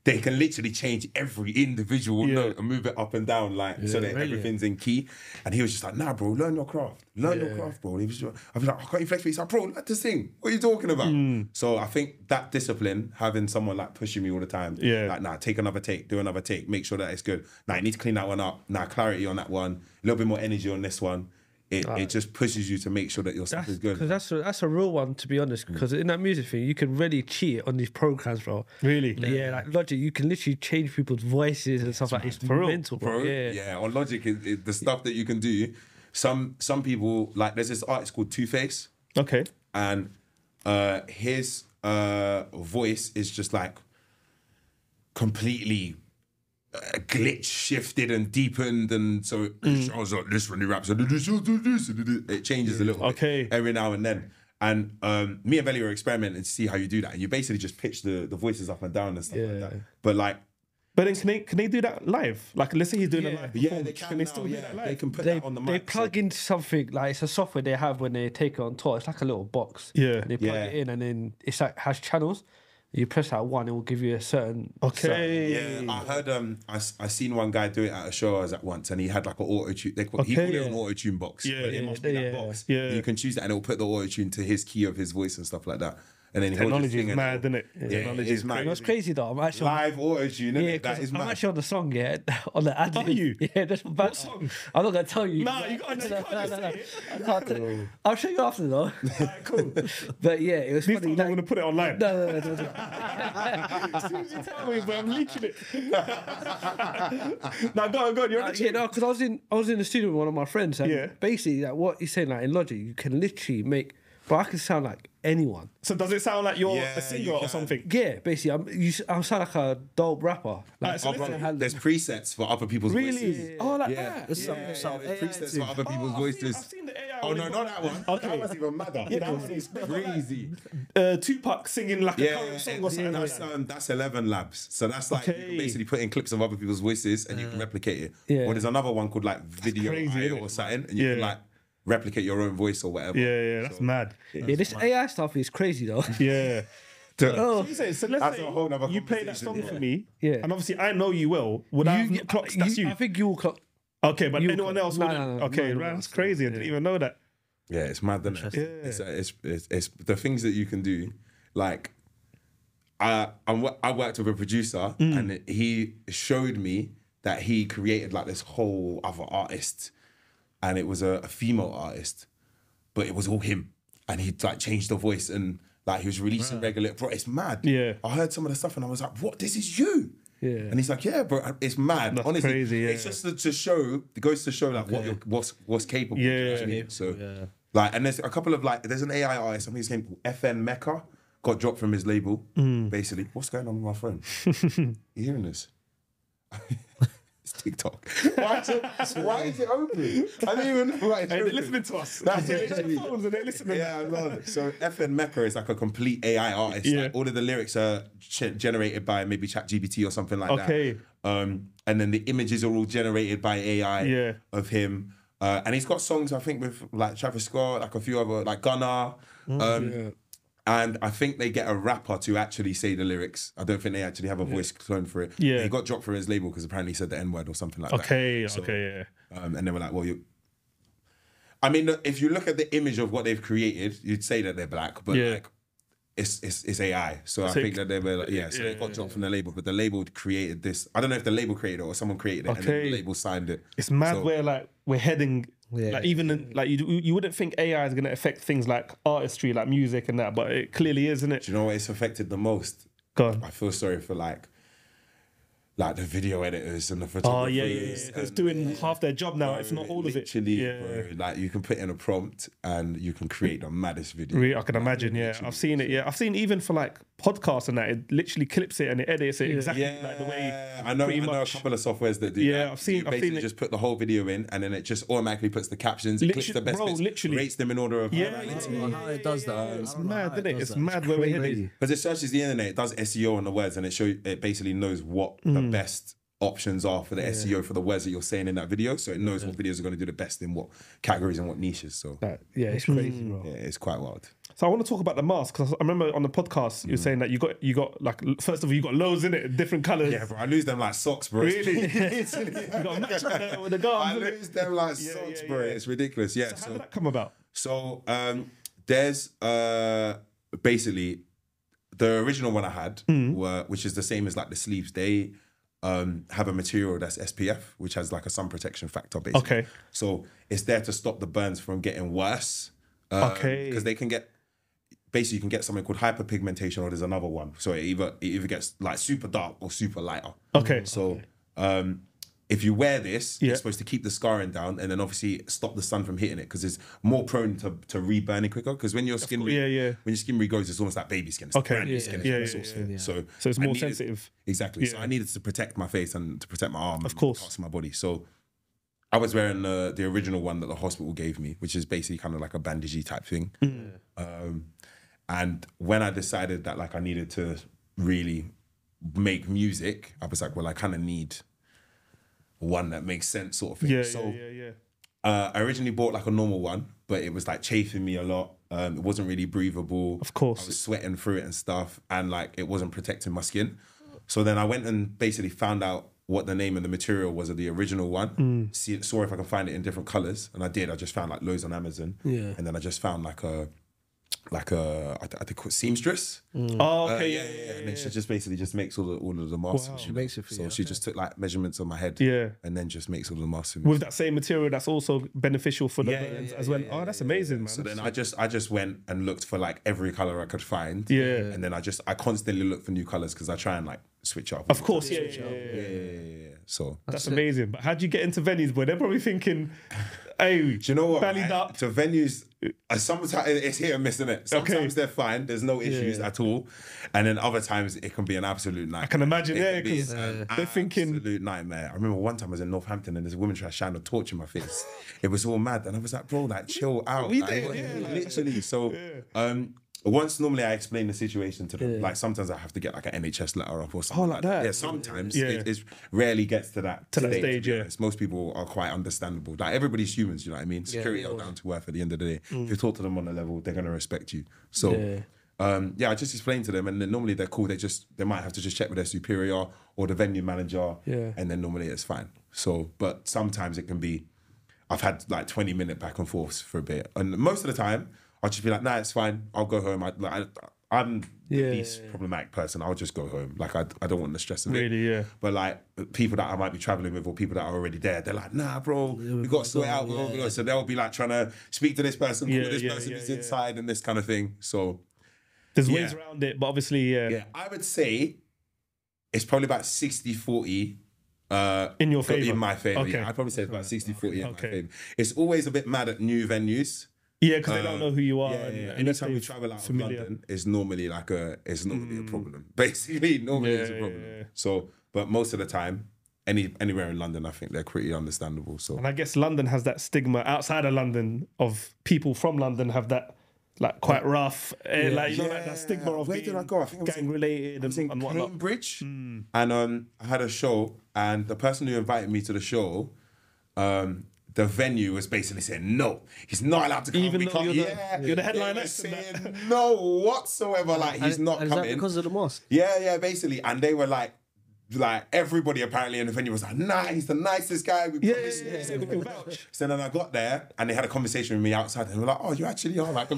they can literally change every individual note and move it up and down, so that everything's in key. And he was just like, nah, bro, learn your craft. Learn your craft, bro. He was just, I was like, I can't flex pitch. He's like, bro, let to sing. What are you talking about? So I think that discipline, having someone like pushing me all the time, like, nah, take another take, do another take, make sure that it's good. Nah, you need to clean that one up. Nah, clarity on that one. A little bit more energy on this one. It just pushes you to make sure that your stuff is good. Because that's a real one, to be honest. Because in that music thing, you can really cheat on these programs, bro. Really? Yeah, like Logic, you can literally change people's voices and stuff like. It's mental, bro. Yeah, on Logic, the stuff that you can do. Some people, like, there's this artist called Two-Face. Okay. And his voice is just like completely glitch shifted and deepened, and so I was like this when he raps, it changes a little bit every now and then. And me and Belly were experimenting to see how you do that, and you basically just pitch the voices up and down and stuff like that. But then can they do that live? Like, let's say he's doing a live performance. Yeah, they can they still do that live? They can put that on the mic. They plug into something, like it's a software they have when they take it on tour. It's like a little box. Yeah. And they plug it in, and then it's like has channels. You press that one, it will give you a certain. Yeah, I heard. I seen one guy do it at a show I was at once, and he had like an auto tune. He called it an auto tune box. Yeah, but it must be that box. Yeah, you can choose that, and it will put the auto tune to his key of his voice and stuff like that. And then technology is mad, isn't it? Yeah, it's mad. That's crazy though. I'm actually live auto tune. Yeah, that is mad. I'm actually on the song, on the ad. Are you? Yeah, that's what song? I'm not gonna tell you. Nah, you can't say it. I'll show you after though. Alright, cool. But yeah, it was funny. I'm gonna put it online. No. As soon as you tell me, but I'm leaking it. Now go on. You're on the because I was in the studio with one of my friends, and basically, like what he's saying, like in Logic, you can literally make. But I can sound like anyone. So does it sound like you're a singer or something? Yeah, basically, I sound like a dope rapper. Like, there's presets for other people's voices. Really? Oh, like that? There's presets for other peopre's voices. I've seen the AI. Oh no, not that one. Okay. That was even madder. That one is crazy. Tupac singing like a current song or something. That's 11 Labs. So that's like you can basically put in clips of other people's voices and you can replicate it. Yeah. Or there's another one called like Video IO or something, and you can like replicate your own voice or whatever. Yeah, that's mad. Yeah, this AI stuff is crazy though. Yeah. So let's say you play that song for me, and obviously I know you well. Would I have not clocked that's you? I think you will clock. Okay, but anyone else wouldn't? No, okay, that's crazy. I didn't even know that. Yeah, it's mad, isn't it? It's the things that you can do. Like, I worked with a producer, and he showed me that he created like this whole other artist. And it was a female artist, but it was all him. And he like changed the voice and like he was releasing regular. Bro, it's mad. Yeah. I heard some of the stuff and I was like, what? This is you? Yeah. And he's like, yeah, bro, it's mad. That's honestly, crazy, yeah. it's just to show. It goes to show like what's capable. Yeah. So like, and there's a couple of like, there's an AI artist. I think his name called FN Mecca. got dropped from his label, basically. What's going on with my phone? You hearing this? It's TikTok. Why is it open? I don't even know why it's They're listening to us. That's literally. Phones and they're listening. Yeah, I love it. So FN Mecca is like a complete AI artist. Yeah. Like all of the lyrics are generated by maybe ChatGPT or something like that. Okay. And then the images are all generated by AI of him. And he's got songs, I think, with like Travis Scott, like a few other, like Gunna. And I think they get a rapper to actually say the lyrics. I don't think they actually have a voice clone for it. Yeah. He got dropped from his label because apparently he said the N-word or something like that. Okay, So, yeah. and they were like, well, I mean, if you look at the image of what they've created, you'd say that they're black, but like, it's AI. So I think that they were like, so they got dropped from the label, but the label created this. I don't know if the label created it or someone created it and then the label signed it. It's mad where like we're heading. Yeah. Like even like you wouldn't think AI is going to affect things like artistry, like music and that, but it clearly is, isn't it? Do you know what it's affected the most? Go on. I feel sorry for like the video editors and the photographers. Oh yeah. It's doing half their job now, if not all of it. Literally, bro, like you can put in a prompt and you can create the maddest video. I can imagine, I've seen it, I've seen even for like podcasts and that, it literally clips it and it edits it exactly like the way. I know a couple of softwares that do that. I've seen it. Just put the whole video in and then it just automatically puts the captions, it clips the best bits, rates them in order of How it does that. It's mad, isn't it? It's mad where we're headed. because it searches the internet, it does SEO on the words and it basically knows what the best options are for the SEO for the words that you're saying in that video, so it knows what videos are going to do the best in what categories and what niches. So it's crazy, bro. yeah, it's quite wild. So I want to talk about the mask because I remember on the podcast you were saying that you got like, first of all, you got loads in it, different colours. Yeah, bro, I lose them like socks, bro. Really? You got a match with the garms. I lose them like socks, bro. It's ridiculous. Yeah. So how did that come about? So there's basically the original one I had, which is the same as like the sleeves. They have a material that's SPF, which has like a sun protection factor, basically. Okay. So it's there to stop the burns from getting worse. Because they can get, basically you can get something called hyperpigmentation, or there's another one. So it either gets like super dark or super lighter. Okay. So if you wear this, it's supposed to keep the scarring down and then obviously stop the sun from hitting it, because it's more prone to re-burning quicker. Because when your skin when your skin regrows, it's almost like baby skin. It's brand new skin. So it's more sensitive. Exactly. So I needed to protect my face and to protect my arm, of course, parts of my body. So I was wearing the original one that the hospital gave me, which is basically kind of like a bandagey type thing. And when I decided that like I needed to really make music, I was like, well, I kind of need one that makes sense, sort of thing. I originally bought like a normal one, but it was like chafing me a lot. It wasn't really breathable. Of course. I was sweating through it and stuff, and like it wasn't protecting my skin. So then I went and basically found out what the name of the material was of the original one. Saw if I can find it in different colors, and I did. I just found like loads on Amazon. And then I just found like a I think called seamstress. Oh, okay, And then she just basically just makes all of the masks. Wow. She makes it for you. So she just took like measurements on my head. And then just makes all the masks. With that same material that's also beneficial for the burns as well. Oh, that's amazing, man. So then I just went and looked for like every color I could find. And then I constantly look for new colors because I try and like switch up. Of course, So that's amazing. But how'd you get into venues, boy? They're probably thinking, hey, do you know what? Bellied up. To venues, sometimes it's hit and miss, isn't it? Sometimes they're fine. There's no issues at all. And then other times it can be an absolute nightmare. I can imagine, because they're thinking absolute nightmare. I remember one time I was in Northampton and there's a woman trying to shine a torch in my face. It was all mad, and I was like, bro, like chill out. Literally. So once normally I explain the situation to them, like sometimes I have to get like an NHS letter up or something like that. Yeah, sometimes it rarely gets to that stage. Most people are quite understandable. Like everybody's humans, you know what I mean? Security are down to earth at the end of the day. If you talk to them on a level, they're gonna respect you. So I just explained to them, and then normally they're cool. They might have to just check with their superior or the venue manager, and then normally it's fine. So, but sometimes it can be. I've had like 20-minute back and forths for a bit, and most of the time I'll just be like, nah, it's fine. I'll go home. I'm the least problematic person. I'll just go home. Like I don't want the stress of it. But like people that I might be traveling with or people that are already there, they're like, nah, bro, we got to sort out. So they'll be like trying to speak to this person, call this person who's inside and this kind of thing. So there's ways around it, but obviously, I would say it's probably about 60-40. In your favour? In my favour, I'd probably say it's about 60-40 in my favour. It's always a bit mad at new venues. Yeah, because they don't know who you are. Yeah. Anytime we travel out of London, it's normally a problem. Basically, normally it's a problem. Yeah. So, but most of the time, anywhere in London, I think they're pretty understandable. So, and I guess London has that stigma outside of London of people from London have that like quite rough, like that stigma of where being did I go? I think gang related and whatnot. Cambridge, and I had a show, and the person who invited me to the show, the venue was basically saying no, he's not allowed to come. Even though you're the headliner, saying no whatsoever. Like he's not coming. Is that because of the mosque? Yeah, basically, and they were like everybody apparently in the venue was like, nah, he's the nicest guy. We promise. So then I got there and they had a conversation with me outside and they were like, oh, you actually are like a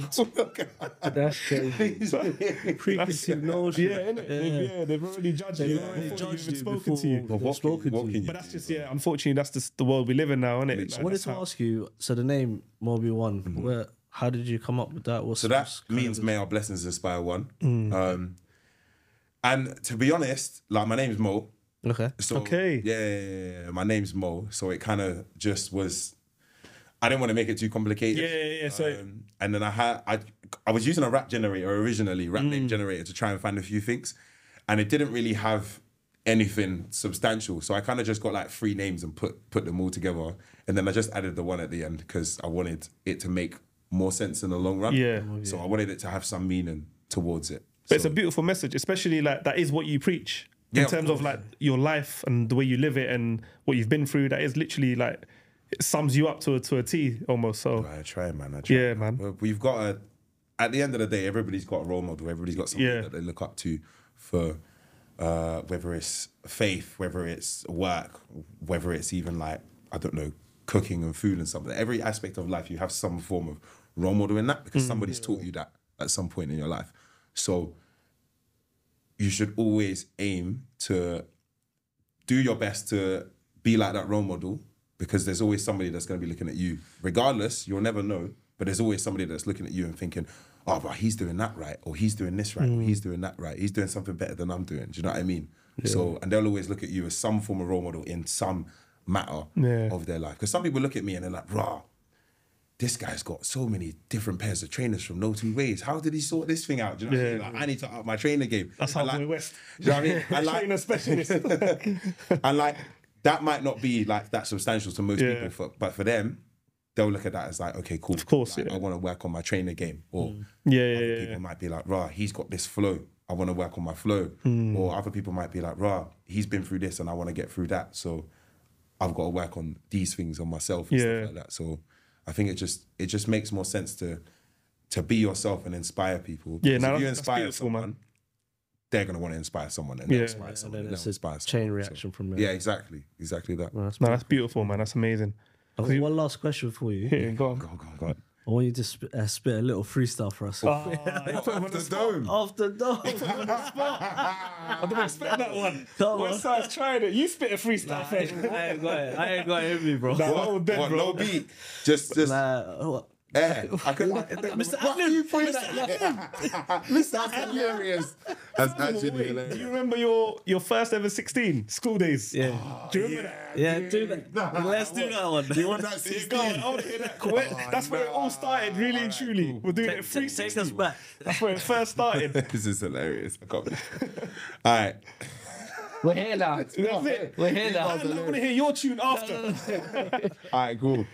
That's crazy. Preconceived notion. Yeah, innit? Yeah, they've already judged you. They've judged you spoken to you. But that's just, unfortunately, that's just the world we live in now, isn't it? I wanted to ask you, so the name Mobi1, how did you come up with that? So that means may our blessings inspire one. And to be honest, like my name's Mo. Okay. So, yeah, my name's Mo. So it kind of just was. I didn't want to make it too complicated. Yeah. So and then I was using a rap generator originally, name generator, to try and find a few things, and it didn't really have anything substantial. So I kind of just got like 3 names and put them all together, and then I just added the one at the end because I wanted it to make more sense in the long run. Yeah. So I wanted it to have some meaning towards it. But it's a beautiful message, especially like that is what you preach in terms of like your life and the way you live it and what you've been through. That is literally like, it sums you up to a T almost. So I try, man. Yeah, man. We've got at the end of the day, everybody's got a role model. Everybody's got something that they look up to for whether it's faith, whether it's work, whether it's even like, I don't know, cooking and food and something. Every aspect of life, you have some form of role model in that because somebody's taught you that at some point in your life. So you should always aim to do your best to be like that role model because there's always somebody that's going to be looking at you. Regardless, you'll never know, but there's always somebody that's looking at you and thinking, oh, but he's doing that right, or he's doing this right, or he's doing that right. He's doing something better than I'm doing. Do you know what I mean? Yeah. So, and they'll always look at you as some form of role model in some matter of their life. Because some people look at me and they're like, rah, this guy's got so many different pairs of trainers from no two ways. How did he sort this thing out? Do you know what I mean? Like, I need to up my trainer game. That's how we're West. Do you know what I mean? And like, trainer specialist. And like, that might not be like that substantial to most people, but for them, they'll look at that as like, okay, cool. Of course, like, I want to work on my trainer game. Or other people might be like, rah, he's got this flow. I want to work on my flow. Or other people might be like, rah, he's been through this and I want to get through that. So I've got to work on these things on myself and stuff like that. So I think it just makes more sense to be yourself and inspire people. Yeah, if you inspire someone, man, they're going to want to inspire someone and inspire someone. It's a chain reaction from there. Yeah, exactly that. That's beautiful, man. That's amazing. I've got one last question for you. Yeah, go on. I want you to spit a little freestyle for us. Off the dome. Off the dome. I didn't expect that one. Westside's trying it. You spit a freestyle. I ain't got it in me, bro. What, no beat. Just. I could. Mr. What are you That's hilarious. That's actually hilarious. Do you remember your first ever 16 school days? Yeah. Do you remember that? Yeah, do that. Let's do that one. You want that 16? I want to hear that. That's where it all started, really and truly. We're doing it 360. Take us back. That's where it first started. This is hilarious. I can't believe it. All right. We're here now. That's it. We're here now. I want to hear your tune after. All right, cool.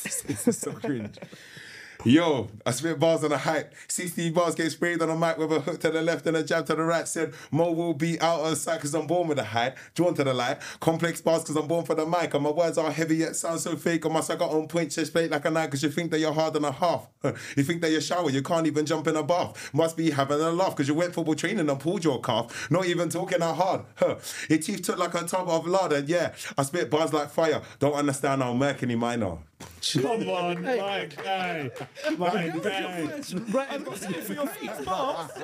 This is so cringe. Yo, I spit bars on a hype. 16 bars get sprayed on a mic with a hook to the left and a jab to the right. Said Mo will be out on sight because I'm born with a height. Drawn to the light. Complex bars because I'm born for the mic. And my words are heavy yet sound so fake. I must have got on point, chest plate like a knife because you think that you're hard and a half. You think that you shower, you can't even jump in a bath. Must be having a laugh because you went football training and pulled your calf. Not even talking that hard. Your teeth took like a tub of lard. And yeah, I spit bars like fire. Don't understand how Mercury minor. Come on, my guy. My guy. Right, I've got something for your feet. That's hard. I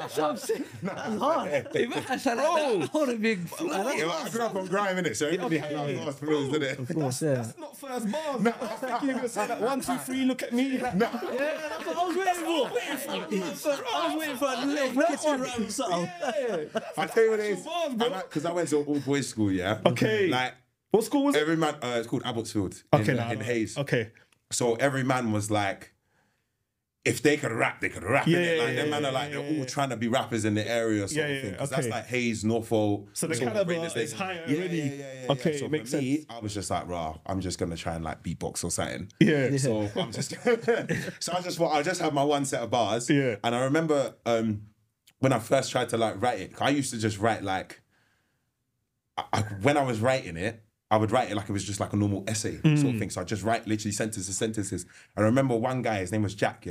want to be. I grew up on grime, innit? So everybody had our last flows, innit? Of course, yeah. That's not first bars. No. I think you're going to say that 1, 2, 3, look at me. Yeah, that's what I was waiting for. I was waiting for a little kitchen round something. I tell you what it is. Because I went to all boys school, yeah? Okay. Like, what school was it? Every man, it's called Abbotsfield in Hayes. Okay. So every man was like if they could rap, they could rap. Them man are like, they're all trying to be rappers in the area sort of thing. Because that's like Hayes, Norfolk. So the caliber is higher already. Okay, so it makes me, sense. I was just like, rah, I'm just going to try and like beatbox or something. Yeah. So I'm just, I just have my one set of bars. Yeah. And I remember when I first tried to like write it, I used to just write like, when I was writing it, I would write it like it was just like a normal essay sort of thing. So I just write literally sentences. I remember one guy, his name was Jack,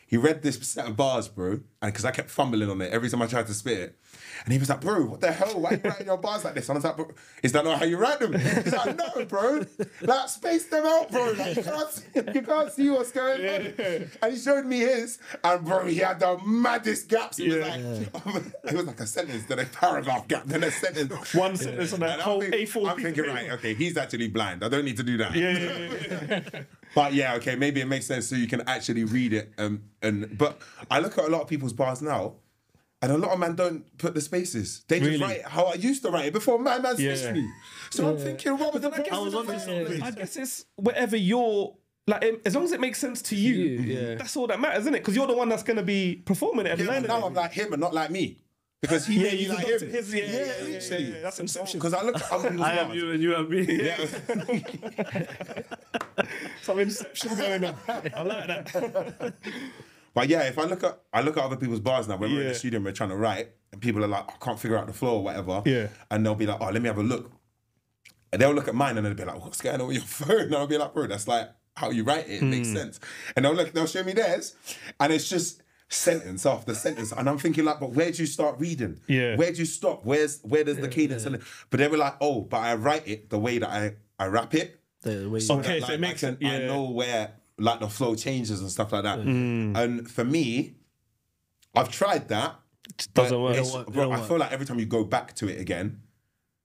he read this set of bars, bro, and because I kept fumbling on it every time I tried to spit it. And he was like, bro, what the hell? Why are you writing your bars like this? And I was like, bro, is that not how you write them? He's like, no, bro. Like, space them out, bro. Like, you can't see what's going on. And he showed me his, and bro, he had the maddest gaps. It was like a sentence, then a paragraph gap, then a sentence. One sentence on a whole A4. I'm thinking, right, okay, he's actually blind. I don't need to do that. But yeah, okay, maybe it makes sense so you can actually read it. But I look at a lot of people's bars now, and a lot of men don't put the spaces. They just write how I used to write it before my man switched me. So I'm thinking, what was I guess it's whatever you're like, as long as it makes sense to you, that's all that matters, isn't it? Because you're the one that's going to be performing it. And now I'm like him and not like me. Because he made me like him. That's inception. Because I look at other people's I am bars. you and you and me. Some inception going on. I like that. But yeah, if I look at other people's bars now, when we're in the studio and we're trying to write, and people are like, I can't figure out the flow or whatever. Yeah. And they'll be like, oh, let me have a look. And they'll look at mine and they'll be like, what's going on with your phone? And I'll be like, bro, that's like how you write it. It makes sense. And they'll show me theirs, and it's just sentence after sentence. And I'm thinking like, but where do you start reading? Yeah. Where do you stop? Where does the cadence? Yeah. But they were like, oh, but I write it the way that I rap it. The way so that, like, so it makes sense. I know where like the flow changes and stuff like that. And for me, I've tried that. It doesn't work. I feel like every time you go back to it again,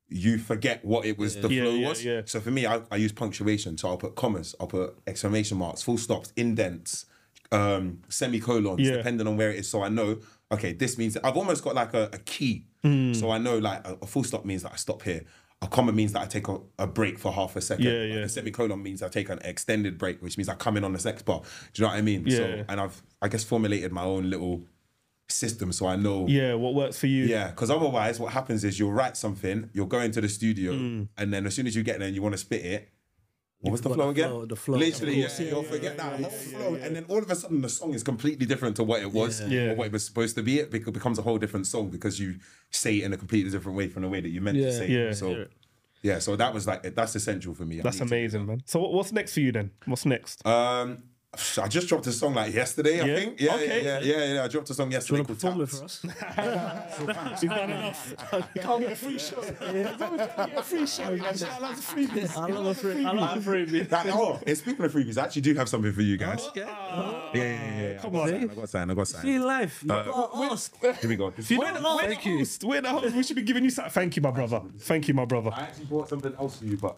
you forget what it was, the flow was. Yeah. So for me, I use punctuation. So I'll put commas, I'll put exclamation marks, full stops, indents, semicolons, depending on where it is. So I know, okay, this means I've almost got like a key. So I know like a full stop means that I stop here. A comma means that I take a break for half a second. Like a semicolon means I take an extended break, which means I come in on the next bar. Do you know what I mean? Yeah. So, and I've, I guess, formulated my own little system so I know. Yeah, what works for you. Yeah, because otherwise what happens is you'll write something, you'll go into the studio, and then as soon as you get there and you want to spit it, what was the flow again? The flow. Literally, you'll forget that whole flow. And then all of a sudden the song is completely different to what it was or what it was supposed to be. It becomes a whole different song because you say it in a completely different way from the way that you meant to say it. So yeah, so that was like, that's essential for me. That's amazing, man. So what's next for you then? What's next? I just dropped a song like yesterday, I think. Yeah. I dropped a song yesterday. Do you want to perform it for us? You've done enough. You can't get a free show. Get a free show. I love the freebies. I love the freebies. And speaking of freebies, I actually do have something for you guys. Okay. Yeah. Come on. I got something. Feel life. Here we go. Thank you. We're the host. We should be giving you something. Thank you, my brother. Thank you, my brother. I actually bought something else for you, but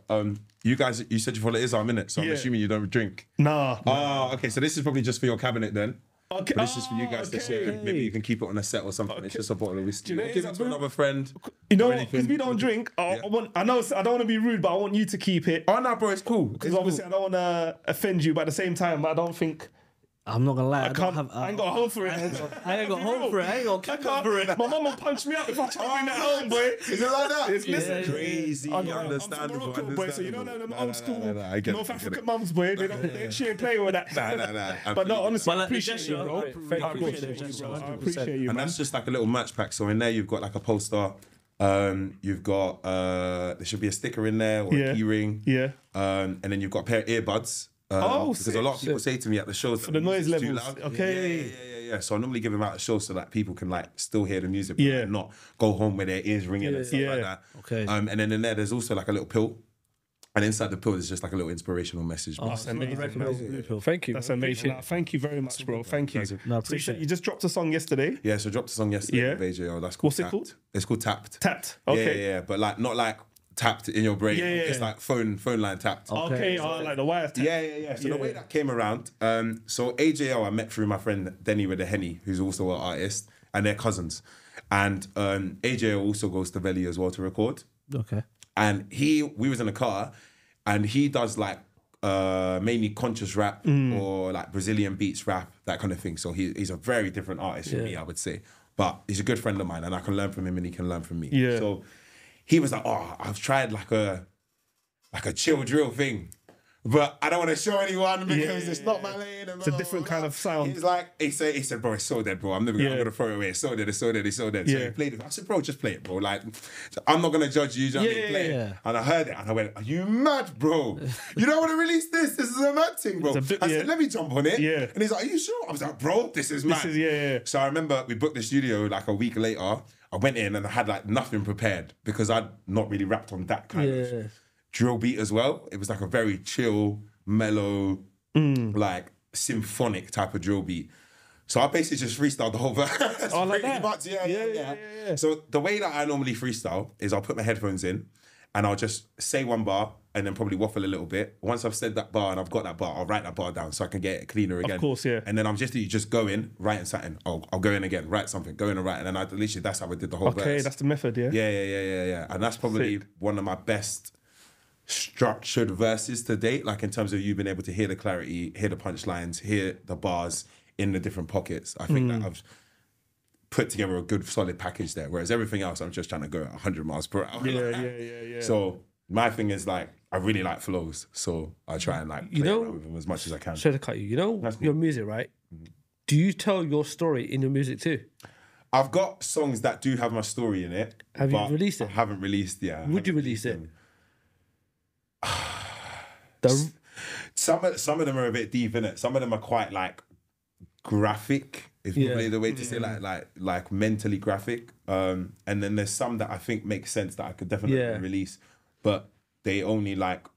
you guys, you said you follow Izzy a minute, so I'm assuming you don't drink. Nah. Oh, okay. So this is probably just for your cabinet then. Okay. But this is for you guys to share. Maybe you can keep it on a set or something. Okay. It's just a bottle of whiskey. Give it to another friend. You know what? Because we don't drink. I know I don't want to be rude, but I want you to keep it. Oh no, bro, it's cool. Because obviously I don't want to offend you, but at the same time, I don't think. I'm not gonna lie. I ain't got a home for it. I ain't got home for it. I ain't got cap for it. My mum will punch me up if I try to bring that home, boy. Is it like that? It's crazy. Understandable. Boy, so you know them old school North African mums, boy. She ain't playing with that. Nah. But no, honestly, I appreciate you, bro. I appreciate you, man. And that's just like a little match pack. So in there, you've got like a poster. You've got there should be a sticker in there or a key ring. Yeah. And then you've got a pair of earbuds. Because a lot of people say to me at the shows for the noise levels. Okay. Yeah. So I normally give them out at shows so that people can like still hear the music, but not go home with their ears ringing and stuff like that. Okay. And then in there's also like a little pill, and inside the pill is just like a little inspirational message. That's amazing. Thank you. That's amazing. Thank you very much, bro. Thank you. No, I appreciate it. You just dropped a song yesterday. Yeah, so I dropped a song yesterday with AJO. That's called What's it called? It's called Tapped. Tapped. Okay. Yeah, but like not like tapped in your brain. Yeah. It's like phone line tapped. Okay, like the wires tapped. Yeah. So the way that came around, so AJO I met through my friend Denny with the Henny, who's also an artist, and they're cousins. And AJO also goes to Valley as well to record. Okay. And we was in a car, and he does like mainly conscious rap or like Brazilian beats rap, that kind of thing. So he's a very different artist from me, I would say. But he's a good friend of mine, and I can learn from him and he can learn from me. Yeah. So he was like, oh, I've tried like a chill drill thing, but I don't want to show anyone because it's not my lane. It's a different kind of sound. He's like, he said, bro, it's so dead, bro. I'm never gonna, I'm gonna throw it away. It's so dead, it's so dead, it's so dead. So he played it. I said, bro, just play it, bro. Like, I'm not gonna judge you. You know what I mean? Play it. And I heard it and I went, are you mad, bro? You don't want to release this? This is a mad thing, bro. I said, let me jump on it. Yeah. And he's like, are you sure? I was like, bro, this is mad. So I remember we booked the studio like a week later. I went in and I had like nothing prepared because I'd not really rapped on that kind of drill beat as well. It was like a very chill, mellow, like symphonic type of drill beat. So I basically just freestyled the whole verse. Oh, like that? Much. Yeah. So the way that I normally freestyle is I'll put my headphones in and I'll just say one bar and then probably waffle a little bit. Once I've said that bar and I've got that bar, I'll write that bar down so I can get it cleaner again. Of course, yeah. And then I'm just go in, writing something. I'll go in again, write something, go in and write. And then literally that's how I did the whole verse. Okay, that's the method, yeah? Yeah. And that's probably one of my best structured verses to date, like in terms of you being able to hear the clarity, hear the punchlines, hear the bars in the different pockets. I think that I've put together a good solid package there, whereas everything else I'm just trying to go at 100 miles per hour. Yeah. So my thing is like I really like flows, so I try and like play around with them as much as I can. Sorry to cut you. You know your music, right? Do you tell your story in your music too? I've got songs that do have my story in it. Have you released it? I haven't released, Would you release it? Some of them are a bit deep in it. Some of them are quite like graphic. Is probably the way to say like mentally graphic. And then there's some that I think make sense that I could definitely release, but they only like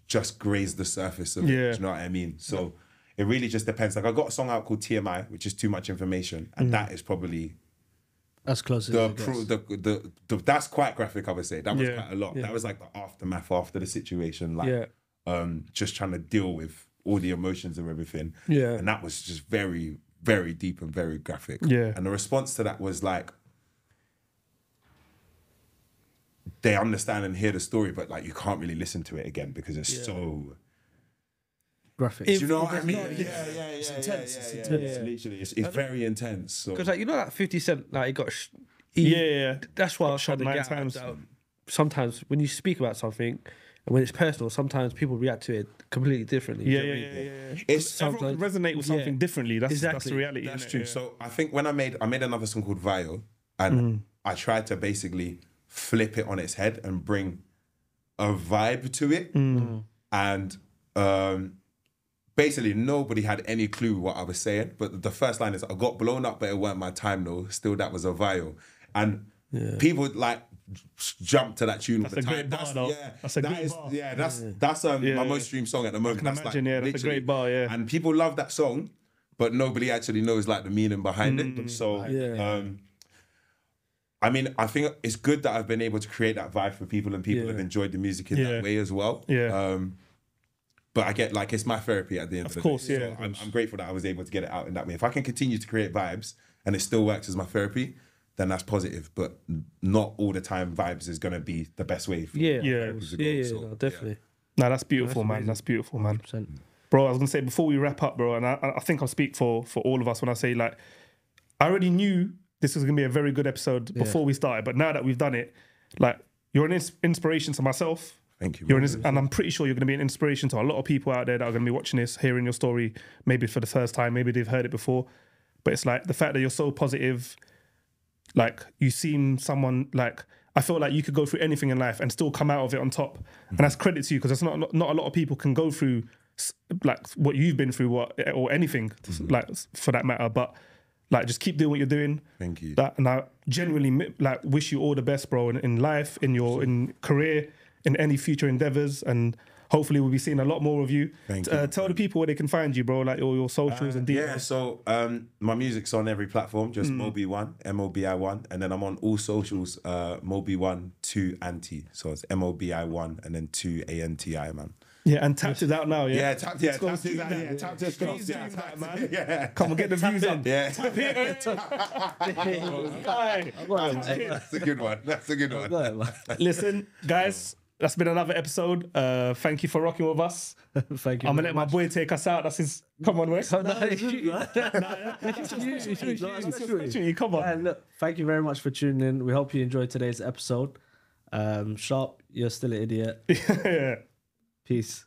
just graze the surface of it. Do you know what I mean? So it really just depends. Like I got a song out called TMI, which is too much information, and that is probably as close as that's quite graphic, I would say. That was quite a lot. That was like the aftermath after the situation, like just trying to deal with all the emotions and everything. And that was just very, very deep and very graphic. And the response to that was like, they understand and hear the story, but like you can't really listen to it again because it's so graphic. Do you know what I mean? It's intense. It's intense. Literally, it's very intense. Because like you know that 50 Cent, like he got That's why I was trying to get times. Sometimes when you speak about something and when it's personal, sometimes people react to it completely differently. It's everyone can resonate with something differently. That's the reality. That's true. So I think when I made another song called Vio, and I tried to basically flip it on its head and bring a vibe to it, and basically nobody had any clue what I was saying. But the first line is, "I got blown up, but it weren't my time though. Still, that was a Vio," and people like jump to that tune all the time. That's my most streamed song at the moment. That's a great bar, and people love that song, but nobody actually knows like the meaning behind it. So I mean, I think it's good that I've been able to create that vibe for people, and people have enjoyed the music in that way as well. But I get like it's my therapy at the end of the day. So I'm grateful that I was able to get it out in that way. If I can continue to create vibes and it still works as my therapy, then that's positive. But not all the time vibes is going to be the best way for no, definitely. No, that's beautiful, man. That's beautiful, man. 100%. Bro, I was going to say, before we wrap up, bro, and I think I'll speak for all of us when I say, like, I already knew this was going to be a very good episode before we started, but now that we've done it, like, you're an inspiration to myself. Thank you. And I'm pretty sure you're going to be an inspiration to a lot of people out there that are going to be watching this, hearing your story, maybe for the first time, maybe they've heard it before. But it's like the fact that you're so positive, like you seem someone like, I feel like you could go through anything in life and still come out of it on top. And that's credit to you, because it's not a lot of people can go through like what you've been through, or anything like for that matter. But like, just keep doing what you're doing. Thank you. And I genuinely like wish you all the best, bro, in life, in your career, in any future endeavors, and hopefully we'll be seeing a lot more of you. Tell the people where they can find you, bro, like all your socials and details. Yeah, so my music's on every platform, just Mobi1, Mobi1, and then I'm on all socials, Mobi1 2 Anti. So it's Mobi1 and then 2 ANTI, man. Yeah, and Tapped is out now, yeah? Tapped is out, man. Yeah. Come on, get the views up. Yeah. That's a good one. Listen, guys, that's been another episode. Thank you for rocking with us. Thank you. I'm gonna let my boy take us out. That's his. Come on, Wes. Come on. And look, thank you very much for tuning in. We hope you enjoyed today's episode. Sharp, you're still an idiot. Yeah. Peace.